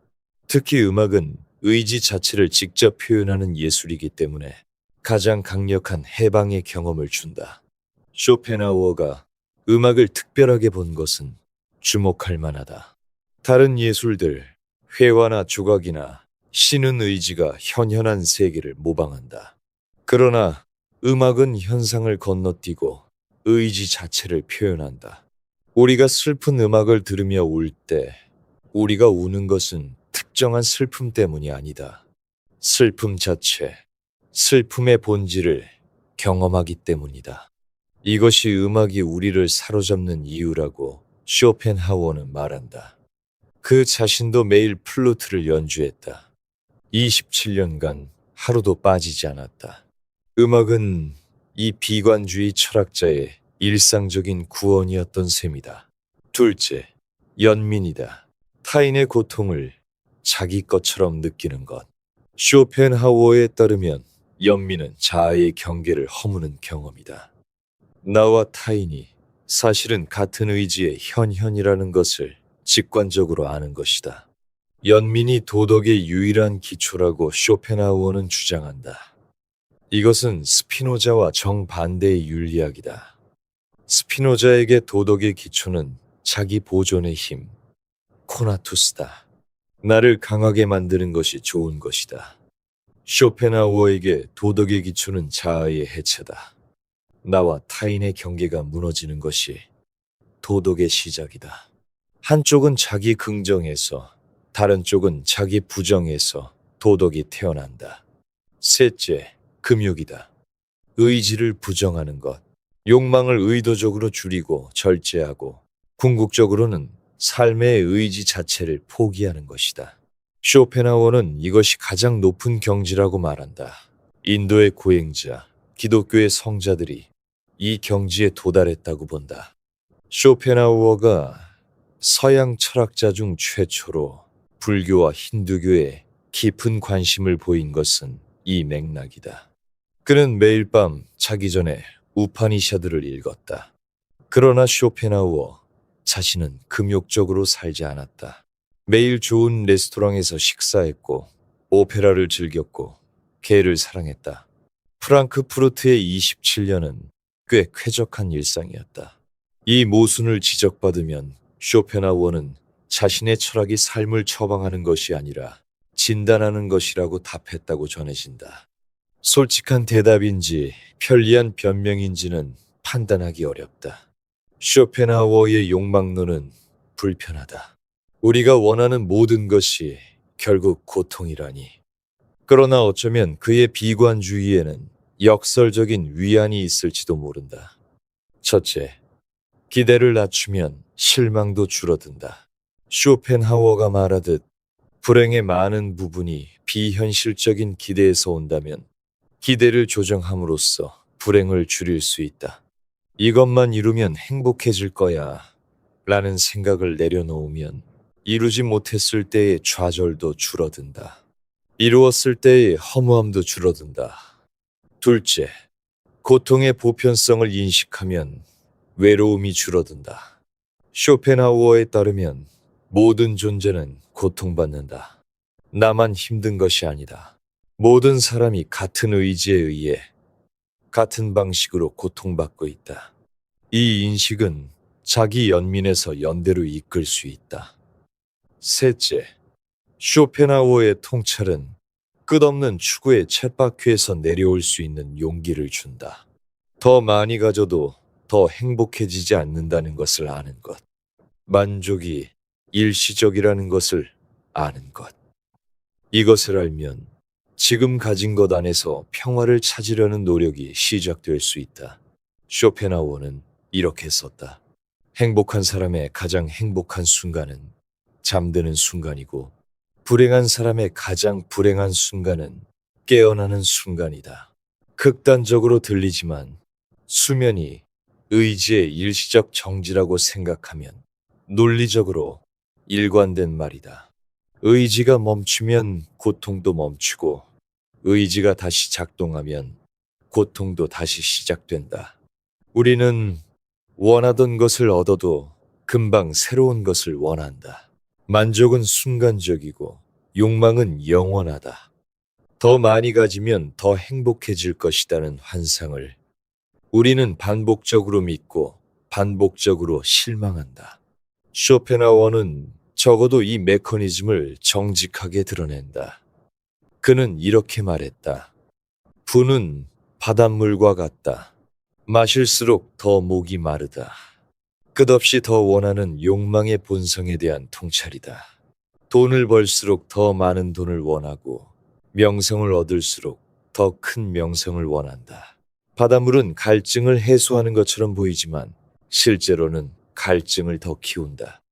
특히 음악은 의지 자체를 직접 표현하는 예술이기 때문에 가장 강력한 해방의 경험을 준다. 쇼펜하우어가 음악을 특별하게 본 것은 주목할 만하다. 다른 예술들, 회화나 조각이나 시는 의지가 현현한 세계를 모방한다. 그러나 음악은 현상을 건너뛰고 의지 자체를 표현한다. 우리가 슬픈 음악을 들으며 울 때 우리가 우는 것은 특정한 슬픔 때문이 아니다. 슬픔 자체, 슬픔의 본질을 경험하기 때문이다. 이것이 음악이 우리를 사로잡는 이유라고 쇼펜하우어는 말한다. 그 자신도 매일 플루트를 연주했다. 27년간 하루도 빠지지 않았다. 음악은 이 비관주의 철학자의 일상적인 구원이었던 셈이다. 둘째, 연민이다. 타인의 고통을 자기 것처럼 느끼는 것. 쇼펜하우어에 따르면 연민은 자아의 경계를 허무는 경험이다. 나와 타인이 사실은 같은 의지의 현현이라는 것을 직관적으로 아는 것이다. 연민이 도덕의 유일한 기초라고 쇼펜하우어는 주장한다. 이것은 스피노자와 정반대의 윤리학이다. 스피노자에게 도덕의 기초는 자기 보존의 힘, 코나투스다. 나를 강하게 만드는 것이 좋은 것이다. 쇼펜하우어에게 도덕의 기초는 자아의 해체다. 나와 타인의 경계가 무너지는 것이 도덕의 시작이다. 한쪽은 자기 긍정에서, 다른 쪽은 자기 부정에서 도덕이 태어난다. 셋째, 금욕이다. 의지를 부정하는 것. 욕망을 의도적으로 줄이고 절제하고 궁극적으로는 삶의 의지 자체를 포기하는 것이다. 쇼펜하우어는 이것이 가장 높은 경지라고 말한다. 인도의 고행자, 기독교의 성자들이 이 경지에 도달했다고 본다. 쇼펜하우어가 서양 철학자 중 최초로 불교와 힌두교에 깊은 관심을 보인 것은 이 맥락이다. 그는 매일 밤 자기 전에 우파니샤드를 읽었다. 그러나 쇼펜하우어 자신은 금욕적으로 살지 않았다. 매일 좋은 레스토랑에서 식사했고 오페라를 즐겼고 개를 사랑했다. 프랑크푸르트의 27년은 꽤 쾌적한 일상이었다. 이 모순을 지적받으면 쇼펜하우어는 자신의 철학이 삶을 처방하는 것이 아니라 진단하는 것이라고 답했다고 전해진다. 솔직한 대답인지 편리한 변명인지는 판단하기 어렵다. 쇼펜하우어의 욕망론은 불편하다. 우리가 원하는 모든 것이 결국 고통이라니. 그러나 어쩌면 그의 비관주의에는 역설적인 위안이 있을지도 모른다. 첫째, 기대를 낮추면 실망도 줄어든다. 쇼펜하우어가 말하듯 불행의 많은 부분이 비현실적인 기대에서 온다면 기대를 조정함으로써 불행을 줄일 수 있다. 이것만 이루면 행복해질 거야 라는 생각을 내려놓으면 이루지 못했을 때의 좌절도 줄어든다. 이루었을 때의 허무함도 줄어든다. 둘째, 고통의 보편성을 인식하면 외로움이 줄어든다. 쇼펜하우어에 따르면 모든 존재는 고통받는다. 나만 힘든 것이 아니다. 모든 사람이 같은 의지에 의해 같은 방식으로 고통받고 있다. 이 인식은 자기 연민에서 연대로 이끌 수 있다. 셋째, 쇼펜하우어의 통찰은 끝없는 추구의 쳇바퀴에서 내려올 수 있는 용기를 준다. 더 많이 가져도 더 행복해지지 않는다는 것을 아는 것. 만족이 일시적이라는 것을 아는 것. 이것을 알면 지금 가진 것 안에서 평화를 찾으려는 노력이 시작될 수 있다. 쇼펜하우어는 이렇게 썼다. 행복한 사람의 가장 행복한 순간은 잠드는 순간이고 불행한 사람의 가장 불행한 순간은 깨어나는 순간이다. 극단적으로 들리지만 수면이 의지의 일시적 정지라고 생각하면 논리적으로 일관된 말이다. 의지가 멈추면 고통도 멈추고 의지가 다시 작동하면 고통도 다시 시작된다. 우리는 원하던 것을 얻어도 금방 새로운 것을 원한다. 만족은 순간적이고 욕망은 영원하다. 더 많이 가지면 더 행복해질 것이라는 환상을 우리는 반복적으로 믿고 반복적으로 실망한다. 쇼펜하워는 적어도 이 메커니즘을 정직하게 드러낸다. 그는 이렇게 말했다. 부는 바닷물과 같다. 마실수록 더 목이 마르다. 끝없이 더 원하는 욕망의 본성에 대한 통찰이다. 돈을 벌수록 더 많은 돈을 원하고 명성을 얻을수록 더 큰 명성을 원한다. 바닷물은 갈증을 해소하는 것처럼 보이지만 실제로는 갈증을 더 키운다.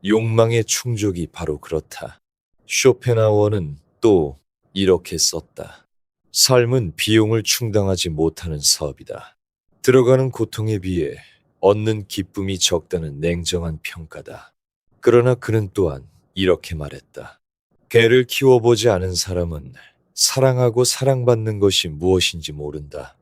욕망의 충족이 바로 그렇다. 쇼펜하워는 또 이렇게 썼다. 삶은 비용을 충당하지 못하는 사업이다. 들어가는 고통에 비해 얻는 기쁨이 적다는 냉정한 평가다. 그러나 그는 또한 이렇게 말했다. 개를 키워보지 않은 사람은 사랑하고 사랑받는 것이 무엇인지 모른다.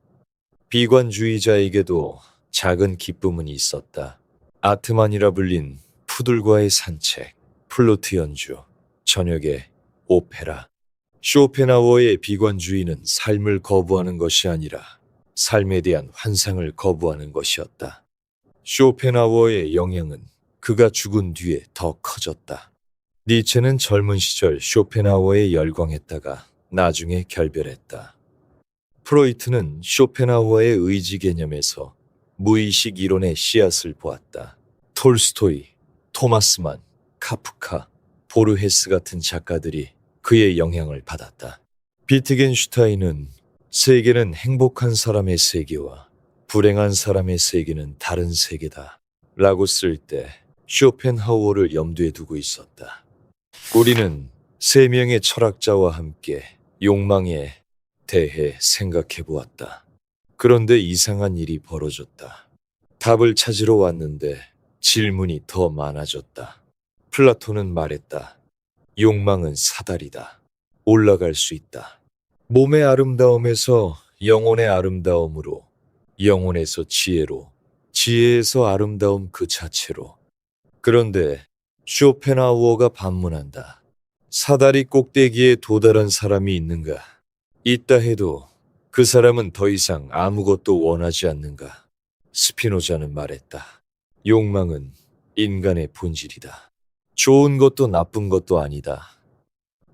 비관주의자에게도 작은 기쁨은 있었다. 아트만이라 불린 푸들과의 산책, 플루트 연주, 저녁에 오페라. 쇼펜하워의 비관주의는 삶을 거부하는 것이 아니라 삶에 대한 환상을 거부하는 것이었다. 쇼펜하워의 영향은 그가 죽은 뒤에 더 커졌다. 니체는 젊은 시절 쇼펜하워에 열광했다가 나중에 결별했다. 프로이트는 쇼펜하워의 의지 개념에서 무의식 이론의 씨앗을 보았다. 톨스토이, 토마스만, 카프카, 보르헤스 같은 작가들이 그의 영향을 받았다. 비트겐슈타인은 세계는 행복한 사람의 세계와 불행한 사람의 세계는 다른 세계다 라고 쓸 때 쇼펜하워를 염두에 두고 있었다. 우리는 세 명의 철학자와 함께 욕망에 대해 생각해 보았다. 그런데 이상한 일이 벌어졌다. 답을 찾으러 왔는데 질문이 더 많아졌다. 플라톤은 말했다. 욕망은 사다리다. 올라갈 수 있다. 몸의 아름다움에서 영혼의 아름다움으로, 영혼에서 지혜로, 지혜에서 아름다움 그 자체로. 그런데 쇼펜하우어가 반문한다. 사다리 꼭대기에 도달한 사람이 있는가? 있다 해도 그 사람은 더 이상 아무것도 원하지 않는가? 스피노자는 말했다. 욕망은 인간의 본질이다. 좋은 것도 나쁜 것도 아니다.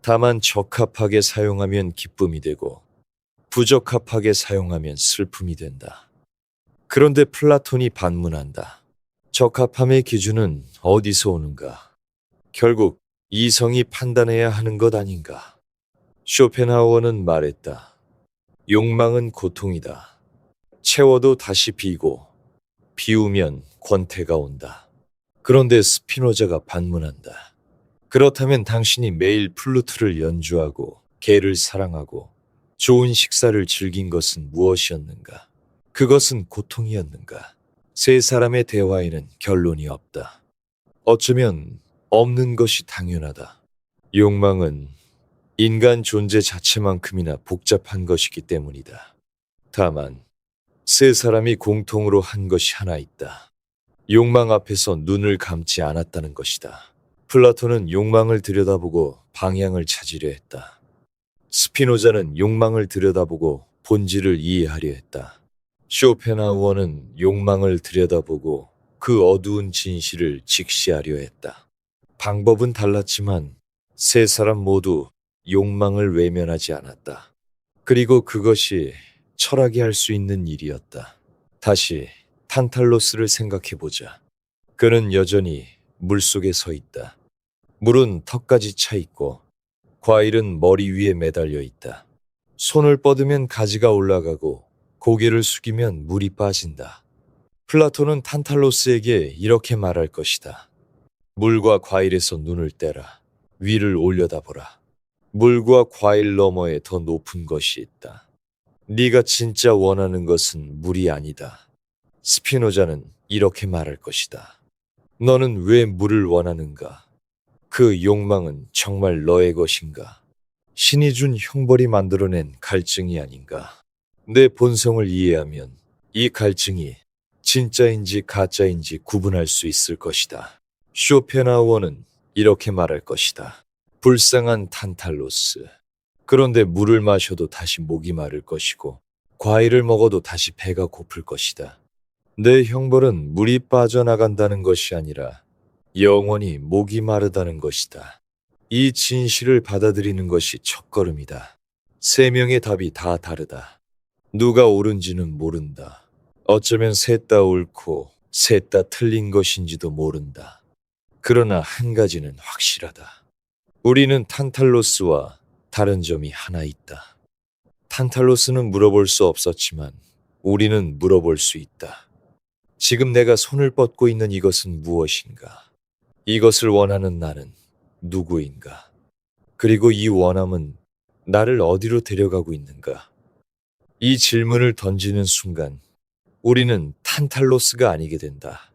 다만 적합하게 사용하면 기쁨이 되고 부적합하게 사용하면 슬픔이 된다. 그런데 플라톤이 반문한다. 적합함의 기준은 어디서 오는가? 결국 이성이 판단해야 하는 것 아닌가? 쇼펜하우어는 말했다. 욕망은 고통이다. 채워도 다시 비고 비우면 권태가 온다. 그런데 스피노자가 반문한다. 그렇다면 당신이 매일 플루트를 연주하고 개를 사랑하고 좋은 식사를 즐긴 것은 무엇이었는가? 그것은 고통이었는가? 세 사람의 대화에는 결론이 없다. 어쩌면 없는 것이 당연하다. 욕망은 인간 존재 자체만큼이나 복잡한 것이기 때문이다. 다만 세 사람이 공통으로 한 것이 하나 있다. 욕망 앞에서 눈을 감지 않았다는 것이다. 플라톤은 욕망을 들여다보고 방향을 찾으려 했다. 스피노자는 욕망을 들여다보고 본질을 이해하려 했다. 쇼펜하우어는 욕망을 들여다보고 그 어두운 진실을 직시하려 했다. 방법은 달랐지만 세 사람 모두 욕망을 외면하지 않았다. 그리고 그것이 철학이 할 수 있는 일이었다. 다시 탄탈로스를 생각해보자. 그는 여전히 물속에 서 있다. 물은 턱까지 차 있고 과일은 머리 위에 매달려 있다. 손을 뻗으면 가지가 올라가고 고개를 숙이면 물이 빠진다. 플라톤은 탄탈로스에게 이렇게 말할 것이다. 물과 과일에서 눈을 떼라. 위를 올려다보라. 물과 과일 너머에 더 높은 것이 있다. 네가 진짜 원하는 것은 물이 아니다. 스피노자는 이렇게 말할 것이다. 너는 왜 물을 원하는가? 그 욕망은 정말 너의 것인가? 신이 준 형벌이 만들어낸 갈증이 아닌가? 내 본성을 이해하면 이 갈증이 진짜인지 가짜인지 구분할 수 있을 것이다. 쇼펜하우어는 이렇게 말할 것이다. 불쌍한 탄탈로스. 그런데 물을 마셔도 다시 목이 마를 것이고 과일을 먹어도 다시 배가 고플 것이다. 내 형벌은 물이 빠져나간다는 것이 아니라 영원히 목이 마르다는 것이다. 이 진실을 받아들이는 것이 첫걸음이다. 세 명의 답이 다 다르다. 누가 옳은지는 모른다. 어쩌면 셋 다 옳고 셋 다 틀린 것인지도 모른다. 그러나 한 가지는 확실하다. 우리는 탄탈로스와 다른 점이 하나 있다. 탄탈로스는 물어볼 수 없었지만 우리는 물어볼 수 있다. 지금 내가 손을 뻗고 있는 이것은 무엇인가? 이것을 원하는 나는 누구인가? 그리고 이 원함은 나를 어디로 데려가고 있는가? 이 질문을 던지는 순간 우리는 탄탈로스가 아니게 된다.